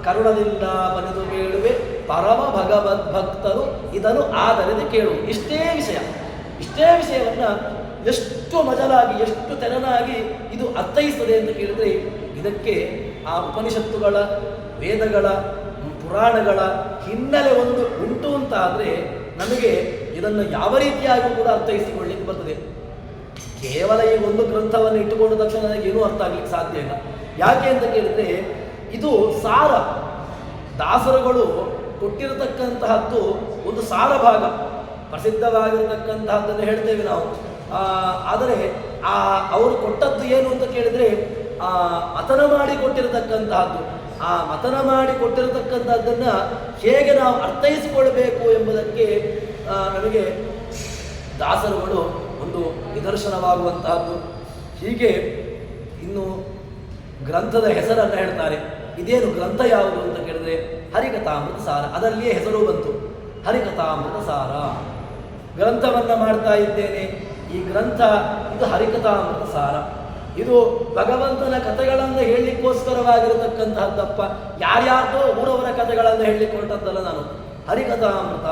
ಕರುಣದಿಂದ ಬರೆದು ಕೇಳುವೆ ಪರಮ ಭಗವದ್ಭಕ್ತರು ಇದನ್ನು ಆಧರಿಸಿ ಕೇಳು. ಇಷ್ಟೇ ವಿಷಯವನ್ನು ಎಷ್ಟು ಮಜಲಾಗಿ, ಎಷ್ಟು ತೆರನಾಗಿ ಇದು ಅರ್ಥೈಸ್ತದೆ ಅಂತ ಕೇಳಿದರೆ, ಇದಕ್ಕೆ ಆ ಉಪನಿಷತ್ತುಗಳ, ವೇದಗಳ, ಪುರಾಣಗಳ ಹಿನ್ನೆಲೆ ಒಂದು ಉಂಟು ಅಂತ ಆದರೆ ನಮಗೆ ಇದನ್ನು ಯಾವ ರೀತಿಯಾಗಿ ಕೂಡ ಅರ್ಥೈಸಿಕೊಳ್ಳಿಕ್ಕೆ ಬರ್ತದೆ. ಕೇವಲ ಈ ಒಂದು ಗ್ರಂಥವನ್ನು ಇಟ್ಟುಕೊಂಡ ತಕ್ಷಣ ನನಗೆ ಏನೂ ಅರ್ಥ ಆಗ್ಲಿಕ್ಕೆ ಸಾಧ್ಯ ಇಲ್ಲ. ಯಾಕೆ ಅಂತ ಕೇಳಿದ್ರೆ ಇದು ಸಾರ. ದಾಸರುಗಳು ಕೊಟ್ಟಿರತಕ್ಕಂತಹದ್ದು ಒಂದು ಸಾರ ಭಾಗ, ಪ್ರಸಿದ್ಧವಾಗಿರತಕ್ಕಂತಹದ್ದನ್ನು ಹೇಳ್ತೇವೆ ನಾವು. ಆದರೆ ಅವರು ಕೊಟ್ಟದ್ದು ಏನು ಅಂತ ಕೇಳಿದರೆ ಮತನ ಮಾಡಿ ಕೊಟ್ಟಿರತಕ್ಕಂತಹದ್ದು. ಆ ಮತನ ಮಾಡಿ ಕೊಟ್ಟಿರತಕ್ಕಂಥದ್ದನ್ನು ಹೇಗೆ ನಾವು ಅರ್ಥೈಸಿಕೊಳ್ಬೇಕು ಎಂಬುದಕ್ಕೆ ನಮಗೆ ದಾಸರುಗಳು ಒಂದು ನಿದರ್ಶನವಾಗುವಂತಹದ್ದು. ಹೀಗೆ ಇನ್ನು ಗ್ರಂಥದ ಹೆಸರನ್ನು ಹೇಳ್ತಾರೆ. ಇದೇನು ಗ್ರಂಥ ಯಾವುದು ಅಂತ ಕೇಳಿದ್ರೆ ಹರಿಕಥಾಮೃತ ಸಾರ. ಅದರಲ್ಲಿಯೇ ಹೆಸರು ಬಂತು, ಹರಿಕಥಾಮೃತ ಸಾರ. ಗ್ರಂಥವನ್ನು ಮಾಡ್ತಾ ಇದ್ದೇನೆ. ಈ ಗ್ರಂಥ ಇದು ಹರಿಕಥಾಮೃತ ಸಾರ. ಇದು ಭಗವಂತನ ಕಥೆಗಳನ್ನು ಹೇಳಲಿಕ್ಕೋಸ್ಕರವಾಗಿರತಕ್ಕಂತಹದ್ದಪ್ಪ. ಯಾರ್ಯಾರ್ದೋ ಊರವರ ಕಥೆಗಳನ್ನು ಹೇಳಲಿಕ್ಕೆ ಹೊರಟದ್ದಲ್ಲ ನಾನು. ಹರಿಕಥಾಮೃತ,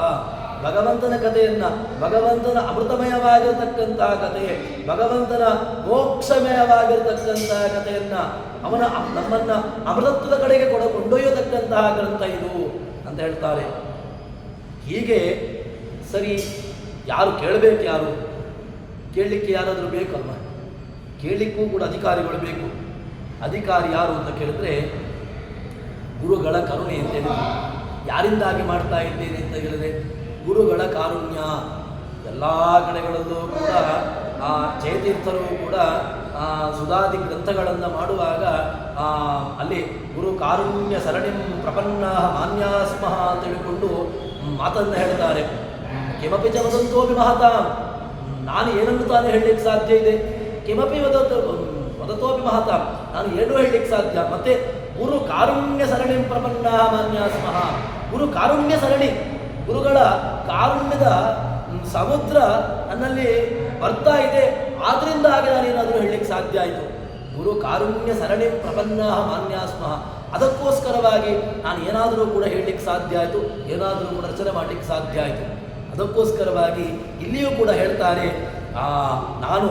ಭಗವಂತನ ಕಥೆಯನ್ನು, ಭಗವಂತನ ಅಮೃತಮಯವಾಗಿರತಕ್ಕಂತಹ ಕಥೆ, ಭಗವಂತನ ಮೋಕ್ಷಮಯವಾಗಿರತಕ್ಕಂತಹ ಕಥೆಯನ್ನು, ನಮ್ಮನ್ನು ಅಮೃತತ್ವದ ಕಡೆಗೆ ಕೊಂಡೊಯ್ಯತಕ್ಕಂತಹ ಗ್ರಂಥ ಇದು ಅಂತ ಹೇಳ್ತಾರೆ. ಹೀಗೆ ಸರಿ, ಯಾರು ಕೇಳಬೇಕು? ಯಾರು ಕೇಳಲಿಕ್ಕೆ ಯಾರಾದರೂ ಬೇಕಲ್ವ? ಕೇಳಲಿಕ್ಕೂ ಕೂಡ ಅಧಿಕಾರಿಗಳು ಬೇಕು. ಅಧಿಕಾರಿ ಯಾರು ಅಂತ ಕೇಳಿದ್ರೆ ಗುರುಗಳ ಕರುಣೆ ಅಂತ ಹೇಳಿದ್ರು. ಯಾರಿಂದಾಗಿ ಮಾಡ್ತಾ ಇದ್ದೇನೆ ಅಂತ ಹೇಳಿದ್ರೆ ಗುರುಗಳ ಕಾರುಣ್ಯ. ಎಲ್ಲ ಕಡೆಗಳಲ್ಲೂ ಕೂಡ ಜಯತೀರ್ಥರು ಕೂಡ ಸುಧಾದಿ ಗ್ರಂಥಗಳನ್ನು ಮಾಡುವಾಗ ಅಲ್ಲಿ ಗುರು ಕಾರುಣ್ಯ ಸರಣಿಂ ಪ್ರಪನ್ನ ಮಾನ್ಯಾಸ್ಮಃ ಅಂತ ಹೇಳಿಕೊಂಡು ಮಾತನ್ನು ಹೇಳ್ತಾರೆ. ಕಿಮಪಿ ಚ ವದಂತೋಪಿ ಮಹತಾಂ, ನಾನು ಏನನ್ನು ತಾನೇ ಹೇಳಲಿಕ್ಕೆ ಸಾಧ್ಯ ಇದೆ? ಕಿಮಪಿ ವದತೋಪಿ ಮಹತಾಂ, ನಾನು ಏನೂ ಹೇಳಲಿಕ್ಕೆ ಸಾಧ್ಯ. ಮತ್ತೆ ಗುರು ಕಾರುಣ್ಯ ಸರಣಿಂ ಪ್ರಪನ್ನ ಮಾನ್ಯಾಸ್ಮಃ, ಗುರು ಕಾರುಣ್ಯ ಸರಣಿ, ಗುರುಗಳ ಕಾರುಣ್ಯದ ಸಮುದ್ರ ನನ್ನಲ್ಲಿ ಬರ್ತಾ ಇದೆ, ಆದ್ದರಿಂದಾಗಿ ನಾನೇನಾದರೂ ಹೇಳಲಿಕ್ಕೆ ಸಾಧ್ಯ ಆಯಿತು. ಗುರು ಕಾರುಣ್ಯ ಸರಣಿ ಪ್ರಪನ್ನ ಮಾನ್ಯಾಸ್ಮಃ, ಅದಕ್ಕೋಸ್ಕರವಾಗಿ ನಾನು ಏನಾದರೂ ಕೂಡ ಹೇಳಲಿಕ್ಕೆ ಸಾಧ್ಯ ಆಯಿತು, ಏನಾದರೂ ಕೂಡ ರಚನೆ ಮಾಡಲಿಕ್ಕೆ ಸಾಧ್ಯ ಆಯಿತು. ಅದಕ್ಕೋಸ್ಕರವಾಗಿ ಇಲ್ಲಿಯೂ ಕೂಡ ಹೇಳ್ತಾರೆ, ನಾನು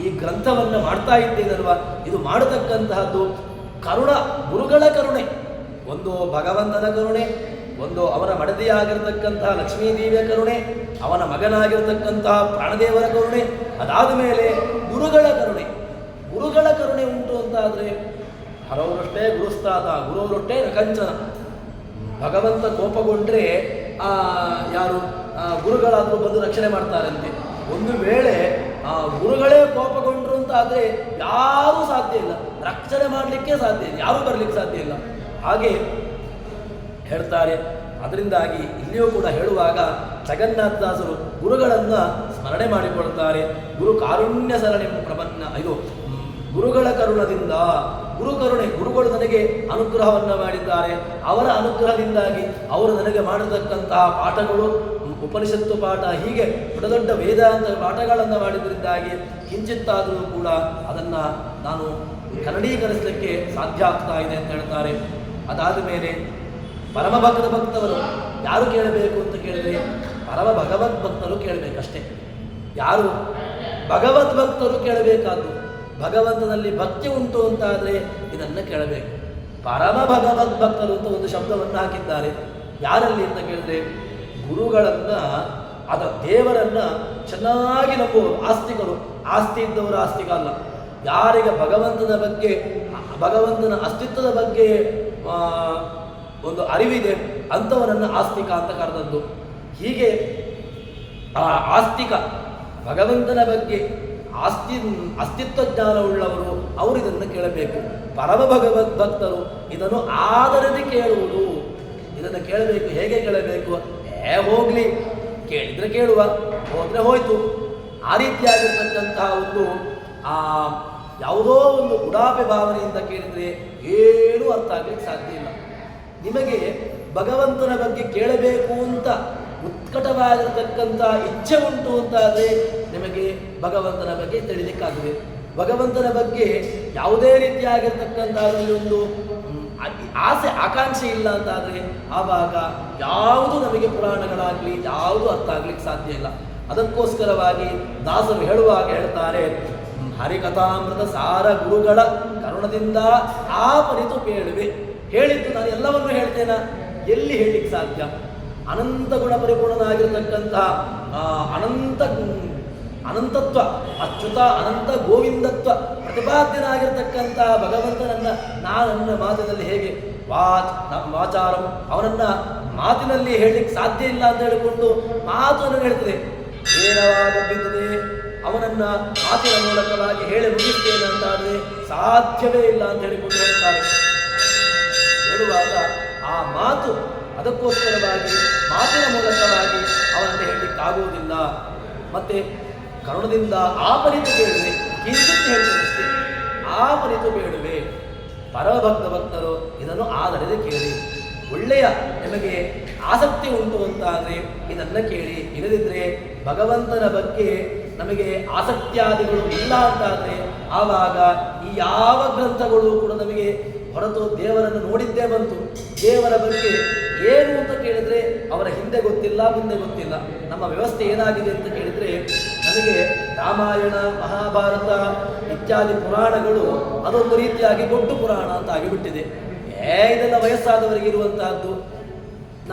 ಈ ಗ್ರಂಥವನ್ನು ಮಾಡ್ತಾ ಇದ್ದೇನಲ್ವ, ಇದು ಮಾಡತಕ್ಕಂತಹದ್ದು ಗುರುಗಳ ಕರುಣೆ. ಒಂದು ಭಗವಂತನ ಕರುಣೆ, ಒಂದು ಅವನ ಮಡದಿಯಾಗಿರ್ತಕ್ಕಂತಹ ಲಕ್ಷ್ಮೀದೇವಿಯ ಕರುಣೆ, ಅವನ ಮಗನಾಗಿರ್ತಕ್ಕಂತಹ ಪ್ರಾಣದೇವರ ಕರುಣೆ, ಅದಾದ ಮೇಲೆ ಗುರುಗಳ ಕರುಣೆ. ಗುರುಗಳ ಕರುಣೆ ಉಂಟು ಅಂತಾದರೆ ಹರವರಷ್ಟೇ ಗುರುಸ್ತಾತ, ಗುರುವರೊಟ್ಟೆ ನಕಂಚನ. ಭಗವಂತ ಕೋಪಗೊಂಡ್ರೆ ಯಾರು ಗುರುಗಳಾದರೂ ಬಂದು ರಕ್ಷಣೆ ಮಾಡ್ತಾರಂತೆ. ಒಂದು ವೇಳೆ ಗುರುಗಳೇ ಕೋಪಗೊಂಡ್ರು ಅಂತ ಆದರೆ ಯಾರೂ ಸಾಧ್ಯ ಇಲ್ಲ, ರಕ್ಷಣೆ ಮಾಡಲಿಕ್ಕೆ ಸಾಧ್ಯ ಇಲ್ಲ, ಯಾರೂ ಬರಲಿಕ್ಕೆ ಸಾಧ್ಯ ಇಲ್ಲ. ಹಾಗೆ ಹೇಳ್ತಾರೆ. ಅದರಿಂದಾಗಿ ಇಲ್ಲಿಯೂ ಕೂಡ ಹೇಳುವಾಗ ಜಗನ್ನಾಥದಾಸರು ಗುರುಗಳನ್ನು ಸ್ಮರಣೆ ಮಾಡಿಕೊಳ್ತಾರೆ. ಗುರು ಕಾರುಣ್ಯ ಸರಣಿ ಪ್ರಪನ್ನ, ಇದು ಗುರುಗಳ ಕರುಣದಿಂದ, ಗುರುಕರುಣೆ, ಗುರುಗಳು ನನಗೆ ಅನುಗ್ರಹವನ್ನು ಮಾಡಿದ್ದಾರೆ. ಅವರ ಅನುಗ್ರಹದಿಂದಾಗಿ ಅವರು ನನಗೆ ಮಾಡಿರತಕ್ಕಂತಹ ಪಾಠಗಳು, ಉಪನಿಷತ್ತು ಪಾಠ, ಹೀಗೆ ದೊಡ್ಡ ದೊಡ್ಡ ವೇದಾಂತ ಪಾಠಗಳನ್ನು ಮಾಡಿದ್ರಿಂದಾಗಿ ಕಿಂಚಿತ್ತಾದರೂ ಕೂಡ ಅದನ್ನು ನಾನು ಕನ್ನಡೀಕರಿಸಲಿಕ್ಕೆ ಸಾಧ್ಯ ಆಗ್ತಾ ಇದೆ ಅಂತ ಹೇಳ್ತಾರೆ. ಅದಾದ ಮೇಲೆ ಪರಮ ಭಕ್ತರು ಯಾರು ಕೇಳಬೇಕು ಅಂತ ಕೇಳಿದರೆ ಪರಮ ಭಗವದ್ ಭಕ್ತರು ಕೇಳಬೇಕಷ್ಟೇ. ಯಾರು ಭಗವದ್ ಭಕ್ತರು ಕೇಳಬೇಕಾದ್ದು, ಭಗವಂತನಲ್ಲಿ ಭಕ್ತಿ ಉಂಟು ಅಂತಾದರೆ ಇದನ್ನು ಕೇಳಬೇಕು. ಪರಮ ಭಗವದ್ ಭಕ್ತರು ಅಂತ ಒಂದು ಶಬ್ದವನ್ನು ಹಾಕಿದ್ದಾರೆ. ಯಾರಲ್ಲಿ ಅಂತ ಕೇಳಿದ್ರೆ ಗುರುಗಳನ್ನು, ದೇವರನ್ನು ಚೆನ್ನಾಗಿ ನಂಬುವರು ಆಸ್ತಿಕರು. ಆಸ್ತಿ ಇದ್ದವರು ಆಸ್ತಿಕ ಅಲ್ಲ. ಯಾರಿಗೆ ಭಗವಂತನ ಬಗ್ಗೆ, ಭಗವಂತನ ಅಸ್ತಿತ್ವದ ಬಗ್ಗೆ ಒಂದು ಅರಿವಿದೆ ಅಂಥವರನ್ನು ಆಸ್ತಿಕ ಅಂತ ಕರೆದದ್ದು. ಹೀಗೆ ಆ ಆಸ್ತಿಕ, ಭಗವಂತನ ಬಗ್ಗೆ ಅಸ್ತಿತ್ವ ಜ್ಞಾನವುಳ್ಳವರು ಅವರು ಇದನ್ನು ಕೇಳಬೇಕು. ಪರಮ ಭಗವದ್ ಭಕ್ತರು ಇದನ್ನು ಆದರದೆ ಕೇಳುವುದು. ಇದನ್ನು ಕೇಳಬೇಕು. ಹೇಗೆ ಕೇಳಬೇಕು? ಹೋಗ್ಲಿ, ಕೇಳಿದ್ರೆ ಕೇಳುವ, ಹೋದ್ರೆ ಹೋಯ್ತು, ಆ ರೀತಿಯಾಗಿರ್ತಕ್ಕಂತಹ ಒಂದು ಯಾವುದೋ ಒಂದು ಉಡಾಪೆ ಭಾವನೆಯಿಂದ ಕೇಳಿದರೆ ಏನೂ ಅರ್ಥ ಆಗ್ಲಿಕ್ಕೆ ಸಾಧ್ಯ ಇಲ್ಲ. ನಿಮಗೆ ಭಗವಂತನ ಬಗ್ಗೆ ಕೇಳಬೇಕು ಅಂತ ಉತ್ಕಟವಾಗಿರತಕ್ಕಂಥ ಇಚ್ಛೆ ಉಂಟು ಅಂತಾದರೆ ನಿಮಗೆ ಭಗವಂತನ ಬಗ್ಗೆ ತಿಳಿಲಿಕ್ಕಾಗದೆ. ಭಗವಂತನ ಬಗ್ಗೆ ಯಾವುದೇ ರೀತಿಯಾಗಿರ್ತಕ್ಕಂಥ ಒಂದು ಆಸೆ ಆಕಾಂಕ್ಷೆ ಇಲ್ಲ ಅಂತಾದರೆ ಆವಾಗ ಯಾವುದು ನಮಗೆ ಪುರಾಣಗಳಾಗಲಿ ಯಾವುದು ಅರ್ಥ ಆಗ್ಲಿಕ್ಕೆ ಸಾಧ್ಯ ಇಲ್ಲ. ಅದಕ್ಕೋಸ್ಕರವಾಗಿ ದಾಸರು ಹೇಳುವಾಗ ಹೇಳ್ತಾರೆ, ಹರಿಕಥಾಮೃತ ಸಾರ ಗುರುಗಳ ಕರುಣದಿಂದ ಆಪರಿತು ಕೇಳುವೆ. ಹೇಳಿದ್ದು ನಾನು ಎಲ್ಲವನ್ನೂ ಹೇಳ್ತೇನೆ, ಎಲ್ಲಿ ಹೇಳಲಿಕ್ಕೆ ಸಾಧ್ಯ? ಅನಂತ ಗುಣ ಪರಿಪೂರ್ಣನಾಗಿರತಕ್ಕಂತಹ ಅನಂತತ್ವ, ಅಚ್ಯುತ ಅನಂತ ಗೋವಿಂದತ್ವ ಪ್ರತಿಪಾದ್ಯನಾಗಿರ್ತಕ್ಕಂಥ ಭಗವಂತನನ್ನ ನನ್ನ ಮಾತಿನಲ್ಲಿ ಹೇಗೆ ವಾಚಾರಂ, ಅವನನ್ನ ಮಾತಿನಲ್ಲಿ ಹೇಳಲಿಕ್ಕೆ ಸಾಧ್ಯ ಇಲ್ಲ ಅಂತ ಹೇಳಿಕೊಂಡು ಮಾತನ್ನು ಹೇಳ್ತದೆ, ನೇರವಾಗಿ ಬಿದ್ದಿದೆ, ಅವನನ್ನ ಮಾತಿನ ಮೂಲಕವಾಗಿ ಹೇಳಿ ಮುಗಿಸ್ತೇನೆ ಅಂತಾದರೆ ಸಾಧ್ಯವೇ ಇಲ್ಲ ಅಂತ ಹೇಳಿಕೊಂಡು ಹೇಳ್ತಾರೆ. ಹೇಳುವಾಗ ಆ ಮಾತು, ಅದಕ್ಕೋಸ್ಕರವಾಗಿ ಮಾತಿನ ಮೂಲಕವಾಗಿ ಅವನನ್ನು ಹೇಳಲಿಕ್ಕಾಗುವುದಿಲ್ಲ. ಮತ್ತೆ ಕರುಣದಿಂದ ಆಪರಿತು ಬೇಡುವೆ, ಕಿಂಚಿತ್ ಹೇಳ್ತೇನಷ್ಟೇ, ಆಪರಿತು ಬೇಡುವೆ. ಭಕ್ತರು ಇದನ್ನು ಆದರದೆ ಕೇಳಿ. ಒಳ್ಳೆಯ ನಿಮಗೆ ಆಸಕ್ತಿ ಉಂಟು ಅಂತಾದರೆ ಇದನ್ನು ಕೇಳಿ. ಇಲ್ಲದಿದ್ದರೆ ಭಗವಂತನ ಬಗ್ಗೆ ನಮಗೆ ಆಸಕ್ತಿಯಾದಿಗಳು ಇಲ್ಲ ಅಂತಾದರೆ ಆವಾಗ ಈ ಯಾವ ಗ್ರಂಥಗಳು ಕೂಡ ನಮಗೆ ಹೊರತು ದೇವರನ್ನು ನೋಡಿದ್ದೇ ಬಂತು. ದೇವರ ಬಗ್ಗೆ ಏನು ಅಂತ ಕೇಳಿದರೆ ಅವರ ಹಿಂದೆ ಗೊತ್ತಿಲ್ಲ, ಮುಂದೆ ಗೊತ್ತಿಲ್ಲ. ನಮ್ಮ ವ್ಯವಸ್ಥೆ ಏನಾಗಿದೆ ಅಂತ ಕೇಳಿದರೆ ನಮಗೆ ರಾಮಾಯಣ, ಮಹಾಭಾರತ ಇತ್ಯಾದಿ ಪುರಾಣಗಳು ಅದೊಂದು ರೀತಿಯಾಗಿ ದೊಡ್ಡ ಪುರಾಣ ಅಂತ ಆಗಿಬಿಟ್ಟಿದೆ. ಇದೆಲ್ಲ ವಯಸ್ಸಾದವರಿಗೆ ಇರುವಂತಹದ್ದು.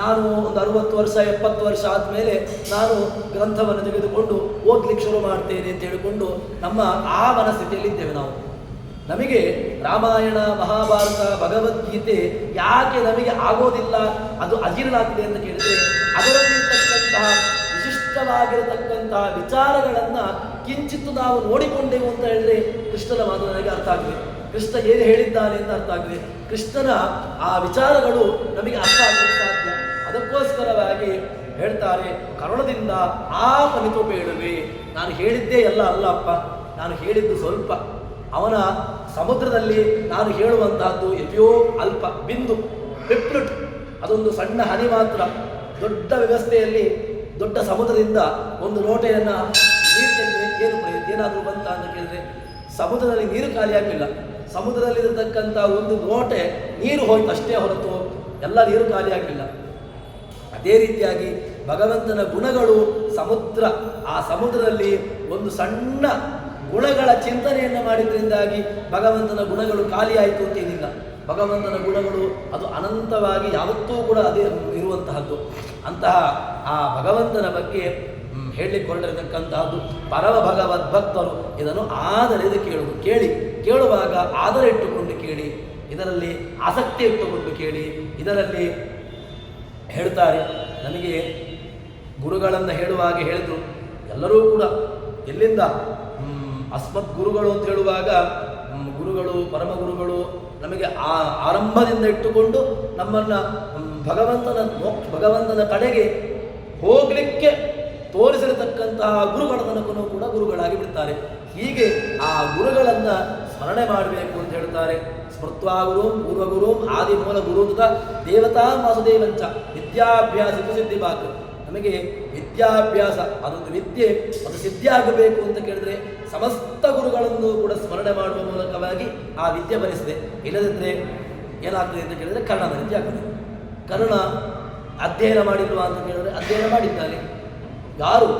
ನಾನು ಒಂದು 60 ವರ್ಷ 70 ವರ್ಷ ಆದಮೇಲೆ ನಾನು ಗ್ರಂಥವನ್ನು ತೆಗೆದುಕೊಂಡು ಓದ್ಲಿಕ್ಕೆ ಶುರು ಮಾಡ್ತೇನೆ ಅಂತ ಹೇಳಿಕೊಂಡು ನಮ್ಮ ಆ ಮನಸ್ಥಿತಿಯಲ್ಲಿದ್ದೇವೆ ನಾವು. ನಮಗೆ ರಾಮಾಯಣ, ಮಹಾಭಾರತ, ಭಗವದ್ಗೀತೆ ಯಾಕೆ ನಮಗೆ ಆಗೋದಿಲ್ಲ, ಅದು ಅಜೀರ್ಣ ಆಗ್ತದೆ ಅಂತ ಕೇಳಿದರೆ ಅದರಲ್ಲಿರ್ತಕ್ಕಂತಹ ವಿಶಿಷ್ಟವಾಗಿರತಕ್ಕಂತಹ ವಿಚಾರಗಳನ್ನು ಕಿಂಚಿತ್ತು ನಾವು ನೋಡಿಕೊಂಡೆವು ಅಂತ ಹೇಳಿದ್ರೆ ಕೃಷ್ಣನ ಮಾತು ನನಗೆ ಅರ್ಥ ಆಗಿದೆ. ಕೃಷ್ಣ ಏನು ಹೇಳಿದ್ದಾನೆ ಅಂತ ಅರ್ಥ ಆಗಿದೆ. ಕೃಷ್ಣನ ಆ ವಿಚಾರಗಳು ನಮಗೆ ಅರ್ಥ ಆಗಲಿಕ್ಕೆ ಸಾಧ್ಯ. ಅದಕ್ಕೋಸ್ಕರವಾಗಿ ಹೇಳ್ತಾರೆ, ಕರುಣದಿಂದ ಆಪನಿತು ಬೇಡುವೆ. ನಾನು ಹೇಳಿದ್ದೇ ಎಲ್ಲ ಅಲ್ಲಪ್ಪ, ನಾನು ಹೇಳಿದ್ದು ಸ್ವಲ್ಪ. ಅವನ ಸಮುದ್ರದಲ್ಲಿ ನಾನು ಹೇಳುವಂತಹದ್ದು ಎಲ್ಲಿಯೋ ಅಲ್ಪ ಬಿಂದು, ಪಿಪ್ಲುಟ್, ಅದೊಂದು ಸಣ್ಣ ಹನಿ ಮಾತ್ರ. ದೊಡ್ಡ ವ್ಯವಸ್ಥೆಯಲ್ಲಿ ದೊಡ್ಡ ಸಮುದ್ರದಿಂದ ಒಂದು ಲೋಟೆಯನ್ನು ನೀರು ತೆಗೆದರೆ ಏನಾದರೂ ಬಂತ ಅಂತ ಕೇಳಿದ್ರೆ ಸಮುದ್ರದಲ್ಲಿ ನೀರು ಖಾಲಿಯಾಗಿಲ್ಲ. ಸಮುದ್ರದಲ್ಲಿರತಕ್ಕಂಥ ಒಂದು ಲೋಟೆ ನೀರು ಹೋಯ್ತು ಅಷ್ಟೇ ಹೊರತು ಎಲ್ಲ ನೀರು ಖಾಲಿಯಾಗಿಲ್ಲ. ಅದೇ ರೀತಿಯಾಗಿ ಭಗವಂತನ ಗುಣಗಳು ಸಮುದ್ರ, ಆ ಸಮುದ್ರದಲ್ಲಿ ಒಂದು ಸಣ್ಣ ಗುಣಗಳ ಚಿಂತನೆಯನ್ನು ಮಾಡಿದ್ರಿಂದಾಗಿ ಭಗವಂತನ ಗುಣಗಳು ಖಾಲಿಯಾಯಿತು ಅಂತೇನಿಲ್ಲ. ಭಗವಂತನ ಗುಣಗಳು ಅದು ಅನಂತವಾಗಿ ಯಾವತ್ತೂ ಕೂಡ ಅದೇ ಇರುವಂತಹದ್ದು. ಅಂತಹ ಆ ಭಗವಂತನ ಬಗ್ಗೆ ಹೇಳಲಿಕ್ಕೆ ಹೊರಟಿರತಕ್ಕಂತಹದ್ದು ಪರಮ ಭಗವದ್ ಭಕ್ತರು ಇದನ್ನು ಆದರೆದು ಕೇಳುವಾಗ ಆದರ ಇಟ್ಟುಕೊಂಡು ಕೇಳಿ, ಇದರಲ್ಲಿ ಆಸಕ್ತಿ ಇಟ್ಟುಕೊಂಡು ಕೇಳಿ. ಇದರಲ್ಲಿ ಹೇಳ್ತಾರೆ, ನಮಗೆ ಗುರುಗಳನ್ನು ಹೇಳುವಾಗ ಹೇಳಿದ್ರು, ಎಲ್ಲರೂ ಕೂಡ ಎಲ್ಲಿಂದ ಅಸ್ಮತ್ ಗುರುಗಳು ಅಂತ ಹೇಳುವಾಗ ಗುರುಗಳು, ಪರಮ ಗುರುಗಳು ನಮಗೆ ಆರಂಭದಿಂದ ಇಟ್ಟುಕೊಂಡು ನಮ್ಮನ್ನು ಭಗವಂತನ ಕಡೆಗೆ ಹೋಗಲಿಕ್ಕೆ ತೋರಿಸಿರತಕ್ಕಂತಹ ಗುರುಗಳ ತನಕನೂ ಕೂಡ ಗುರುಗಳಾಗಿ ಬಿಡ್ತಾರೆ. ಹೀಗೆ ಆ ಗುರುಗಳನ್ನು ಸ್ಮರಣೆ ಮಾಡಬೇಕು ಅಂತ ಹೇಳ್ತಾರೆ. ಸ್ಮೃತ್ವಾ ಗುರುಂ ಪೂರ್ವಗುರುಂ ಆದಿ ಮೂಲ ಗುರುತ ದೇವತಾ ವಾಸುದೇವಂಚ ವಿದ್ಯಾಭ್ಯಾಸ ಸಿದ್ಧಿ ಬಾಕು. ನಮಗೆ ವಿದ್ಯಾಭ್ಯಾಸ ಅದೊಂದು ವಿದ್ಯೆ, ಅದು ಸಿದ್ಧಿ ಆಗಬೇಕು ಅಂತ ಕೇಳಿದ್ರೆ ಸಮಸ್ತ ಗುರುಗಳನ್ನು ಕೂಡ ಸ್ಮರಣೆ ಮಾಡುವ ಮೂಲಕವಾಗಿ ಆ ವಿದ್ಯೆ ಬರೆಸಿದೆ. ಇಲ್ಲದಿದ್ದರೆ ಏನಾಗ್ತದೆ ಅಂತ ಕೇಳಿದರೆ ಕರ್ಣನ ರೀತಿ ಆಗ್ತದೆ. ಕರ್ಣ ಅಧ್ಯಯನ ಮಾಡಿಲ್ವಾ ಅಂತ ಕೇಳಿದ್ರೆ ಅಧ್ಯಯನ ಮಾಡಿದ್ದಾನೆ. ಯಾರು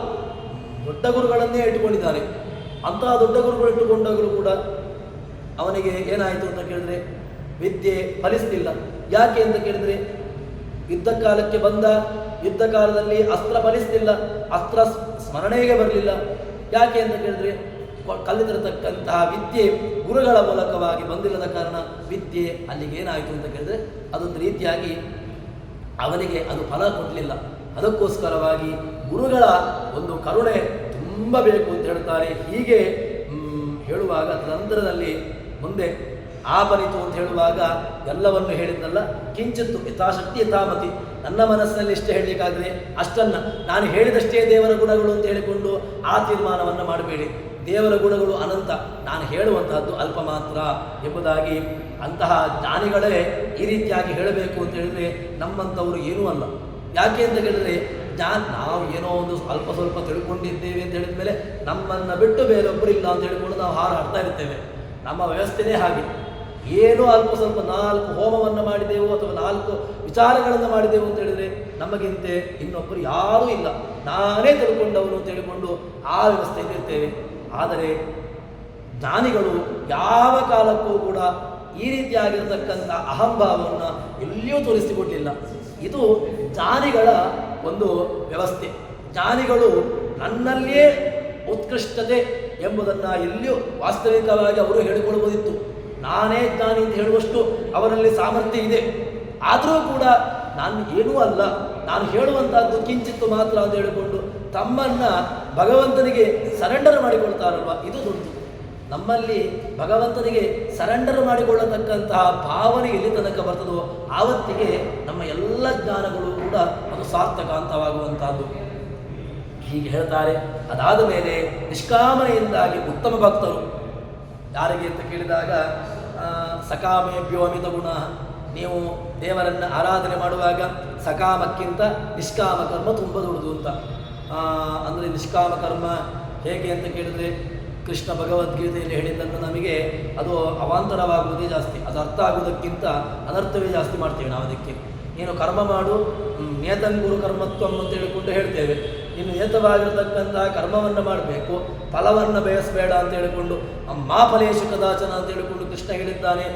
ದೊಡ್ಡ ಗುರುಗಳನ್ನೇ ಇಟ್ಟುಕೊಂಡಿದ್ದಾನೆ. ಅಂತಹ ದೊಡ್ಡ ಗುರುಗಳು ಇಟ್ಟುಕೊಂಡಾಗಲೂ ಕೂಡ ಅವನಿಗೆ ಏನಾಯಿತು ಅಂತ ಕೇಳಿದ್ರೆ ವಿದ್ಯೆ ಫಲಿಸಲಿಲ್ಲ. ಯಾಕೆ ಅಂತ ಕೇಳಿದ್ರೆ ಯುದ್ಧ ಕಾಲಕ್ಕೆ ಬಂದ, ಯುದ್ಧ ಕಾಲದಲ್ಲಿ ಅಸ್ತ್ರ ಫಲಿಸಲಿಲ್ಲ, ಅಸ್ತ್ರ ಸ್ಮರಣೆಗೆ ಬರಲಿಲ್ಲ. ಯಾಕೆ ಅಂತ ಕೇಳಿದ್ರೆ ಕಲಿತಿರತಕ್ಕಂತಹ ವಿದ್ಯೆ ಗುರುಗಳ ಮೂಲಕವಾಗಿ ಬಂದಿಲ್ಲದ ಕಾರಣ ವಿದ್ಯೆ ಅಲ್ಲಿಗೆ ಏನಾಯಿತು ಅಂತ ಕೇಳಿದ್ರೆ ಅದೊಂದು ರೀತಿಯಾಗಿ ಅವನಿಗೆ ಅದು ಫಲ ಕೊಡಲಿಲ್ಲ. ಅದಕ್ಕೋಸ್ಕರವಾಗಿ ಗುರುಗಳ ಒಂದು ಕರುಣೆ ತುಂಬ ಬೇಕು ಅಂತ ಹೇಳ್ತಾರೆ. ಹೀಗೆ ಹೇಳುವಾಗ ನಂತರದಲ್ಲಿ ಮುಂದೆ ಆಪನಿತು ಅಂತ ಹೇಳುವಾಗ ಎಲ್ಲವನ್ನು ಹೇಳಿದ್ದಲ್ಲ, ಕಿಂಚಿತ್ತು ಯಥಾಶಕ್ತಿ ಯಥಾಮತಿ. ನನ್ನ ಮನಸ್ಸಿನಲ್ಲಿ ಇಷ್ಟೇ ಹೇಳಲಿಕ್ಕಾದರೆ ಅಷ್ಟನ್ನು ನಾನು ಹೇಳಿದಷ್ಟೇ ದೇವರ ಗುಣಗಳು ಅಂತ ಹೇಳಿಕೊಂಡು ಆ ತೀರ್ಮಾನವನ್ನು ಮಾಡಬೇಡಿ. ದೇವರ ಗುಣಗಳು ಅನಂತ, ನಾನು ಹೇಳುವಂತಹದ್ದು ಅಲ್ಪ ಮಾತ್ರ ಎಂಬುದಾಗಿ ಅಂತಹ ಜ್ಞಾನಿಗಳೇ ಈ ರೀತಿಯಾಗಿ ಹೇಳಬೇಕು ಅಂತ ಹೇಳಿದರೆ ನಮ್ಮಂಥವರು ಏನೂ ಅಲ್ಲ. ಯಾಕೆ ಅಂತ ಹೇಳಿದರೆ ನಾವು ಏನೋ ಒಂದು ಅಲ್ಪ ಸ್ವಲ್ಪ ತಿಳ್ಕೊಂಡಿದ್ದೇವೆ ಅಂತ ಹೇಳಿದ ಮೇಲೆ ನಮ್ಮನ್ನು ಬಿಟ್ಟು ಬೇರೊಬ್ಬರು ಇಲ್ಲ ಅಂತ ಹೇಳಿಕೊಂಡು ನಾವು ಹಾರಾಡ್ತಾ ಇರ್ತೇವೆ. ನಮ್ಮ ವ್ಯವಸ್ಥೆನೇ ಹಾಗೆ. ಏನೋ ಅಲ್ಪ ಸ್ವಲ್ಪ 4 ಹೋಮವನ್ನು ಮಾಡಿದೆವು ಅಥವಾ 4 ವಿಚಾರಗಳನ್ನು ಮಾಡಿದೆವು ಅಂತ ಹೇಳಿದರೆ ನಮಗಿಂತ ಇನ್ನೊಬ್ಬರು ಯಾರೂ ಇಲ್ಲ, ನಾನೇ ತಿಳ್ಕೊಂಡವನು ಅಂತ ಹೇಳಿಕೊಂಡು ಆ ವ್ಯವಸ್ಥೆಯಲ್ಲಿ ಇರ್ತೇವೆ. ಆದರೆ ಜ್ಞಾನಿಗಳು ಯಾವ ಕಾಲಕ್ಕೂ ಕೂಡ ಈ ರೀತಿಯಾಗಿರ್ತಕ್ಕಂಥ ಅಹಂಭಾವವನ್ನು ಎಲ್ಲಿಯೂ ತೋರಿಸಿಕೊಡಲಿಲ್ಲ. ಇದು ಜ್ಞಾನಿಗಳ ಒಂದು ವ್ಯವಸ್ಥೆ. ಜ್ಞಾನಿಗಳು ನನ್ನಲ್ಲಿಯೇ ಉತ್ಕೃಷ್ಟತೆ ಎಂಬುದನ್ನು ಎಲ್ಲಿಯೂ ವಾಸ್ತವಿಕವಾಗಿ ಅವರು ಹೇಳಿಕೊಳ್ಳಬಹುದಿತ್ತು. ನಾನೇ ಜ್ಞಾನಿ ಅಂತ ಹೇಳುವಷ್ಟು ಅವರಲ್ಲಿ ಸಾಮರ್ಥ್ಯ ಇದೆ. ಆದರೂ ಕೂಡ ನಾನು ಏನೂ ಅಲ್ಲ, ನಾನು ಹೇಳುವಂತಹದ್ದು ಕಿಂಚಿತ್ತು ಮಾತ್ರ ಅಂತ ಹೇಳಿಕೊಂಡು ತಮ್ಮನ್ನು ಭಗವಂತನಿಗೆ ಸರೆಂಡರ್ ಮಾಡಿಕೊಳ್ತಾರಲ್ವ, ಇದು ದೊಡ್ಡದು. ನಮ್ಮಲ್ಲಿ ಭಗವಂತನಿಗೆ ಸರೆಂಡರ್ ಮಾಡಿಕೊಳ್ಳತಕ್ಕಂತಹ ಭಾವನೆ ಎಲ್ಲಿ ತನಕ ಬರ್ತದೋ ಆವತ್ತಿಗೆ ನಮ್ಮ ಎಲ್ಲ ಜ್ಞಾನಗಳು ಕೂಡ ಅದು ಸಾರ್ಥಕಾಂತವಾಗುವಂತಹದ್ದು. ಹೀಗೆ ಹೇಳ್ತಾರೆ. ಅದಾದ ಮೇಲೆ ನಿಷ್ಕಾಮನೆಯಿಂದಾಗಿ ಉತ್ತಮ ಭಕ್ತರು ಯಾರಿಗೆ ಅಂತ ಕೇಳಿದಾಗ ಸಕಾಮೇಭ್ಯೋ ಅಮಿತ ಗುಣ. ನೀವು ದೇವರನ್ನು ಆರಾಧನೆ ಮಾಡುವಾಗ ಸಕಾಮಕ್ಕಿಂತ ನಿಷ್ಕಾಮ ಕರ್ಮ ತುಂಬ ದೊಡ್ಡದು ಅಂತ. ಅಂದರೆ ನಿಷ್ಕಾಮ ಕರ್ಮ ಹೇಗೆ ಅಂತ ಕೇಳಿದರೆ ಕೃಷ್ಣ ಭಗವದ್ಗೀತೆಯಲ್ಲಿ ಹೇಳಿದ್ದನ್ನು ನಮಗೆ ಅದು ಅವಾಂತರವಾಗುವುದೇ ಜಾಸ್ತಿ, ಅದು ಅರ್ಥ ಆಗುವುದಕ್ಕಿಂತ ಅನರ್ಥವೇ ಜಾಸ್ತಿ ಮಾಡ್ತೇವೆ ನಾವು. ಅದಕ್ಕೆ ನೀನು ಕರ್ಮ ಮಾಡು, ನೇತಂಗುರು ಕರ್ಮತ್ವಂ ಅಂತ ಹೇಳಿಕೊಂಡು ಹೇಳ್ತೇವೆ. ಇನ್ನು ನೇತವಾಗಿರತಕ್ಕಂತಹ ಕರ್ಮವನ್ನು ಮಾಡಬೇಕು, ಫಲವನ್ನು ಬಯಸಬೇಡ ಅಂತ ಹೇಳಿಕೊಂಡು ಫಲೇಶು ಕದಾಚನ ಅಂತ ಹೇಳಿಕೊಂಡು ಕೃಷ್ಣ ಹೇಳಿದ್ದಾನೆ.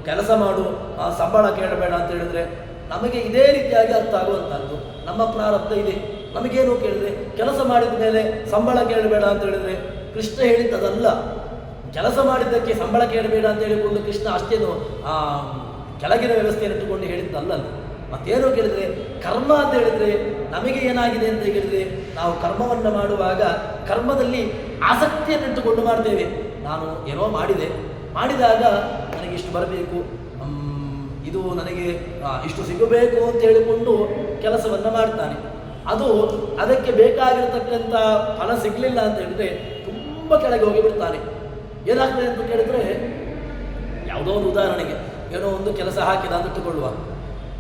ಕೆಲಸ ಮಾಡು, ಸಂಬಳ ಕೇಳಬೇಡ ಅಂತ ಹೇಳಿದರೆ ನಮಗೆ ಇದೇ ರೀತಿಯಾಗಿ ಅರ್ಥ ಆಗುವಂಥದ್ದು. ನಮ್ಮ ಪ್ರಾರಬ್ಧ ಇದೆ. ನಮಗೇನು ಕೇಳಿದ್ರೆ ಕೆಲಸ ಮಾಡಿದ ಮೇಲೆ ಸಂಬಳ ಕೇಳಬೇಡ ಅಂತ ಹೇಳಿದರೆ ಕೃಷ್ಣ ಹೇಳಿದ್ದದಲ್ಲ. ಕೆಲಸ ಮಾಡಿದ್ದಕ್ಕೆ ಸಂಬಳ ಕೇಳಬೇಡ ಅಂತ ಹೇಳಿಕೊಂಡು ಕೃಷ್ಣ ಅಷ್ಟೇನು ಕೆಳಗಿನ ವ್ಯವಸ್ಥೆಯನ್ನು ಇಟ್ಟುಕೊಂಡು ಹೇಳಿದ್ದಲ್ಲ. ಮತ್ತೇನು ಕೇಳಿದರೆ ಕರ್ಮ ಅಂತ ಹೇಳಿದರೆ ನಮಗೆ ಏನಾಗಿದೆ ಅಂತ ಹೇಳಿದರೆ ನಾವು ಕರ್ಮವನ್ನು ಮಾಡುವಾಗ ಕರ್ಮದಲ್ಲಿ ಆಸಕ್ತಿಯನ್ನಿಟ್ಟುಕೊಂಡು ಮಾಡ್ತೇವೆ. ನಾನು ಏನೋ ಮಾಡಿದಾಗ ನನಗೆ ಇಷ್ಟು ಬರಬೇಕು, ಇದು ನನಗೆ ಇಷ್ಟು ಸಿಗಬೇಕು ಅಂತ ಹೇಳಿಕೊಂಡು ಕೆಲಸವನ್ನು ಮಾಡ್ತಾನೆ. ಅದಕ್ಕೆ ಬೇಕಾಗಿರತಕ್ಕಂಥ ಫಲ ಸಿಗಲಿಲ್ಲ ಅಂತ ಹೇಳಿದರೆ ತುಂಬ ಕೆಳಗೆ ಹೋಗಿಬಿಡ್ತಾನೆ. ಏನಾಗ್ತದೆ ಅಂತ ಕೇಳಿದರೆ ಯಾವುದೋ ಒಂದು ಉದಾಹರಣೆಗೆ ಏನೋ ಒಂದು ಕೆಲಸ ಹಾಕಿದ ಅಂತ ಇಟ್ಟುಕೊಳ್ಳುವ,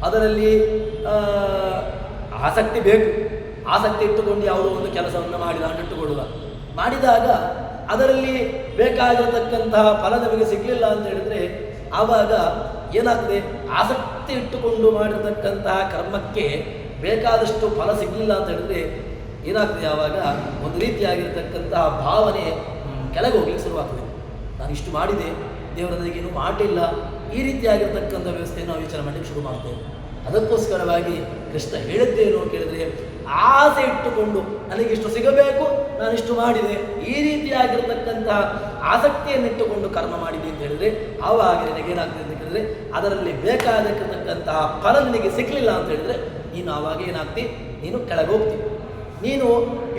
ಅದರಲ್ಲಿ ಆಸಕ್ತಿ ಬೇಕು. ಆಸಕ್ತಿ ಇಟ್ಟುಕೊಂಡು ಯಾವುದೋ ಒಂದು ಕೆಲಸವನ್ನು ಮಾಡಿದ ಅಂತ ಇಟ್ಟುಕೊಳ್ಳುವ, ಮಾಡಿದಾಗ ಅದರಲ್ಲಿ ಬೇಕಾಗಿರತಕ್ಕಂತಹ ಫಲ ನಮಗೆ ಸಿಗಲಿಲ್ಲ ಅಂತ ಹೇಳಿದರೆ ಆವಾಗ ಏನಾಗ್ತದೆ, ಆಸಕ್ತಿ ಇಟ್ಟುಕೊಂಡು ಮಾಡಿರತಕ್ಕಂತಹ ಕರ್ಮಕ್ಕೆ ಬೇಕಾದಷ್ಟು ಫಲ ಸಿಗಲಿಲ್ಲ ಅಂತ ಹೇಳಿದರೆ ಏನಾಗ್ತದೆ, ಆವಾಗ ಒಂದು ರೀತಿಯಾಗಿರ್ತಕ್ಕಂತಹ ಭಾವನೆ ಕೆಳಗೆ ಹೋಗ್ಲಿಕ್ಕೆ ಶುರುವಾಗ್ತದೆ. ನಾನು ಇಷ್ಟು ಮಾಡಿದೆ, ದೇವರ ನನಗೇನು ಮಾಡಿಲ್ಲ, ಈ ರೀತಿಯಾಗಿರ್ತಕ್ಕಂಥ ವ್ಯವಸ್ಥೆಯನ್ನು ನಾವು ವಿಚಾರ ಮಾಡಲಿಕ್ಕೆ ಶುರು ಮಾಡ್ತೇವೆ. ಅದಕ್ಕೋಸ್ಕರವಾಗಿ ಕೃಷ್ಣ ಹೇಳಿದ್ದೇನು ಕೇಳಿದರೆ ಆಸೆ ಇಟ್ಟುಕೊಂಡು ನನಗಿಷ್ಟು ಸಿಗಬೇಕು, ನಾನಿಷ್ಟು ಮಾಡಿದೆ, ಈ ರೀತಿಯಾಗಿರ್ತಕ್ಕಂತಹ ಆಸಕ್ತಿಯನ್ನಿಟ್ಟುಕೊಂಡು ಕರ್ಮ ಮಾಡಿದೆ ಅಂತ ಹೇಳಿದರೆ ಆವಾಗ ನಿನಗೇನಾಗ್ತದೆ ಅಂತ ಕೇಳಿದರೆ ಅದರಲ್ಲಿ ಬೇಕಾಗಿರ್ತಕ್ಕಂತಹ ಫಲ ನಿನಗೆ ಸಿಗಲಿಲ್ಲ ಅಂತ ಹೇಳಿದರೆ ನೀನು ಆವಾಗ ಏನಾಗ್ತಿ, ನೀನು ಕೆಳಗೆ ಹೋಗ್ತಿ. ನೀನು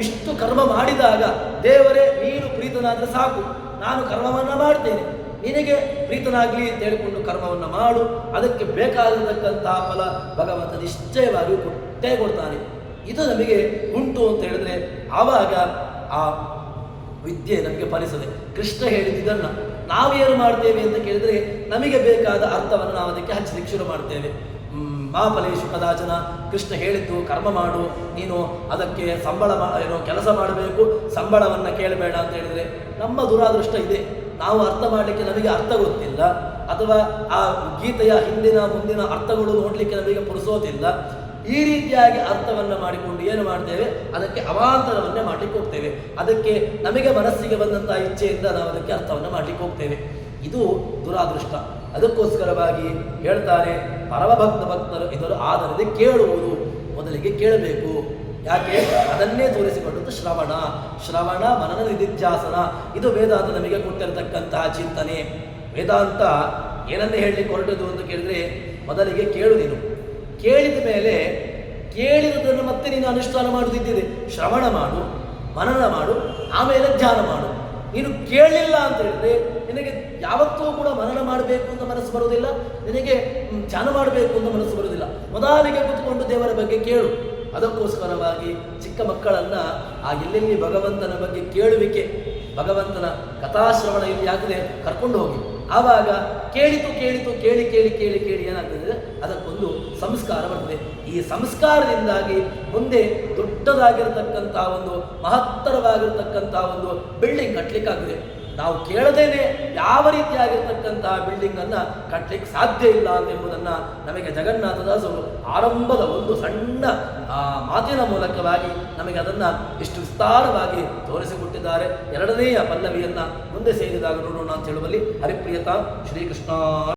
ಇಷ್ಟು ಕರ್ಮ ಮಾಡಿದಾಗ ದೇವರೇ ನೀನು ಪ್ರೀತನಾದರೆ ಸಾಕು, ನಾನು ಕರ್ಮವನ್ನು ಮಾಡ್ತೇನೆ, ನಿನಗೆ ಪ್ರೀತನಾಗಲಿ ಅಂತ ಹೇಳಿಕೊಂಡು ಕರ್ಮವನ್ನು ಮಾಡು, ಅದಕ್ಕೆ ಬೇಕಾಗಿರತಕ್ಕಂತಹ ಫಲ ಭಗವಂತ ನಿಶ್ಚಯವಾಗಿ ಕೊಟ್ಟೇ ಕೊಡ್ತಾನೆ. ಇದು ನಮಗೆ ಉಂಟು ಅಂತ ಹೇಳಿದ್ರೆ ಆವಾಗ ಆ ವಿದ್ಯೆ ನಮಗೆ ಫಲಿಸದೆ. ಕೃಷ್ಣ ಹೇಳಿದ್ದನ್ನು ನಾವೇನು ಮಾಡ್ತೇವೆ ಅಂತ ಕೇಳಿದರೆ ನಮಗೆ ಬೇಕಾದ ಅರ್ಥವನ್ನು ನಾವು ಅದಕ್ಕೆ ಹಚ್ಚಲಿಕ್ಕೆ ಶುರು ಮಾಡ್ತೇವೆ. ಮಾ ಫಲೇಶು ಕದಾಚನ, ಕೃಷ್ಣ ಹೇಳಿದ್ದು ಕರ್ಮ ಮಾಡು, ನೀನು ಅದಕ್ಕೆ ಸಂಬಳ ಏನೋ ಕೆಲಸ ಮಾಡಬೇಕು, ಸಂಬಳವನ್ನು ಕೇಳಬೇಡ ಅಂತ ಹೇಳಿದರೆ ನಮ್ಮ ದುರಾದೃಷ್ಟ ಇದೆ. ನಾವು ಅರ್ಥ ಮಾಡಲಿಕ್ಕೆ ನಮಗೆ ಅರ್ಥ ಗೊತ್ತಿಲ್ಲ, ಅಥವಾ ಆ ಗೀತೆಯ ಹಿಂದಿನ ಮುಂದಿನ ಅರ್ಥಗಳು ನೋಡಲಿಕ್ಕೆ ನಮಗೆ ಪುರುಸೋತಿಲ್ಲ. ಈ ರೀತಿಯಾಗಿ ಅರ್ಥವನ್ನು ಮಾಡಿಕೊಂಡು ಏನು ಮಾಡ್ತೇವೆ, ಅದಕ್ಕೆ ಅವಾಂತರವನ್ನೇ ಮಾಡಲಿಕ್ಕೆ ಹೋಗ್ತೇವೆ. ಅದಕ್ಕೆ ನಮಗೆ ಮನಸ್ಸಿಗೆ ಬಂದಂತಹ ಇಚ್ಛೆಯಿಂದ ನಾವು ಅದಕ್ಕೆ ಅರ್ಥವನ್ನು ಮಾಡಲಿಕ್ಕೆ ಹೋಗ್ತೇವೆ. ಇದು ದುರಾದೃಷ್ಟ. ಅದಕ್ಕೋಸ್ಕರವಾಗಿ ಹೇಳ್ತಾರೆ, ಭಕ್ತರು ಇದರ ಆಧಾರದ ಕೇಳುವುದು. ಮೊದಲಿಗೆ ಕೇಳಬೇಕು. ಯಾಕೆ? ಅದನ್ನೇ ತೋರಿಸಿಕೊಂಡದ್ದು ಶ್ರವಣ ಮನನ ನಿಧಿಧ್ಯಾಸನ. ಇದು ವೇದಾಂತ ನಮಗೆ ಕೊಟ್ಟಿರತಕ್ಕಂತಹ ಚಿಂತನೆ. ವೇದಾಂತ ಏನನ್ನೇ ಹೇಳಲಿಕ್ಕೆ ಹೊರಟದು ಅಂತ ಕೇಳಿದ್ರೆ, ಮೊದಲಿಗೆ ಕೇಳು. ನೀನು ಕೇಳಿದ ಮೇಲೆ ಕೇಳಿದದನ್ನು ಮತ್ತೆ ನೀನು ಅನುಷ್ಠಾನ ಮಾಡುತ್ತಿದ್ದಿದೆ. ಶ್ರವಣ ಮಾಡು, ಮನನ ಮಾಡು, ಆಮೇಲೆ ಧ್ಯಾನ ಮಾಡು. ನೀನು ಕೇಳಲಿಲ್ಲ ಅಂತ ಹೇಳಿದ್ರೆ ನಿನಗೆ ಯಾವತ್ತೂ ಕೂಡ ಮನನ ಮಾಡಬೇಕು ಅಂತ ಮನಸ್ಸು ಬರುವುದಿಲ್ಲ, ನಿನಗೆ ಧ್ಯಾನ ಮಾಡಬೇಕು ಅಂತ ಮನಸ್ಸು ಬರುವುದಿಲ್ಲ. ಮೊದಲಿಗೆ ಕೂತ್ಕೊಂಡು ದೇವರ ಬಗ್ಗೆ ಕೇಳು. ಅದಕ್ಕೋಸ್ಕರವಾಗಿ ಚಿಕ್ಕ ಮಕ್ಕಳನ್ನು ಆ ಎಲ್ಲೆಲ್ಲಿ ಭಗವಂತನ ಬಗ್ಗೆ ಕೇಳುವಿಕೆ, ಭಗವಂತನ ಕಥಾಶ್ರವಣ ಇಲ್ಲಿ ಆಗ್ತದೆ, ಕರ್ಕೊಂಡು ಹೋಗಿ. ಆವಾಗ ಕೇಳಿ ಏನಾಗ್ತದೆ, ಅದಕ್ಕೊಂದು ಸಂಸ್ಕಾರ ಬರ್ತದೆ. ಈ ಸಂಸ್ಕಾರದಿಂದಾಗಿ ಮುಂದೆ ದೊಡ್ಡದಾಗಿರತಕ್ಕಂತಹ ಒಂದು ಮಹತ್ತರವಾಗಿರತಕ್ಕಂತಹ ಒಂದು ಬಿಲ್ಡಿಂಗ್ ಕಟ್ಟಲಿಕ್ಕಾಗಿದೆ. ನಾವು ಕೇಳದೇನೆ ಯಾವ ರೀತಿಯಾಗಿರ್ತಕ್ಕಂತಹ ಬಿಲ್ಡಿಂಗನ್ನು ಕಟ್ಟಲಿಕ್ಕೆ ಸಾಧ್ಯ ಇಲ್ಲ ಎಂಬುದನ್ನು ನಮಗೆ ಜಗನ್ನಾಥದಾಸರು ಆರಂಭದ ಒಂದು ಸಣ್ಣ ಮಾತಿನ ಮೂಲಕವಾಗಿ ನಮಗೆ ಅದನ್ನು ಇಷ್ಟು ವಿಸ್ತಾರವಾಗಿ ತೋರಿಸಿಕೊಟ್ಟಿದ್ದಾರೆ. ಎರಡನೆಯ ಪಲ್ಲವಿಯನ್ನು ಮುಂದೆ ಸೇರಿದಾಗ ನೋಡೋಣ ಅಂತ ಹೇಳುವಲ್ಲಿ ಹರಿಪ್ರಿಯತಾ ಶ್ರೀಕೃಷ್ಣ.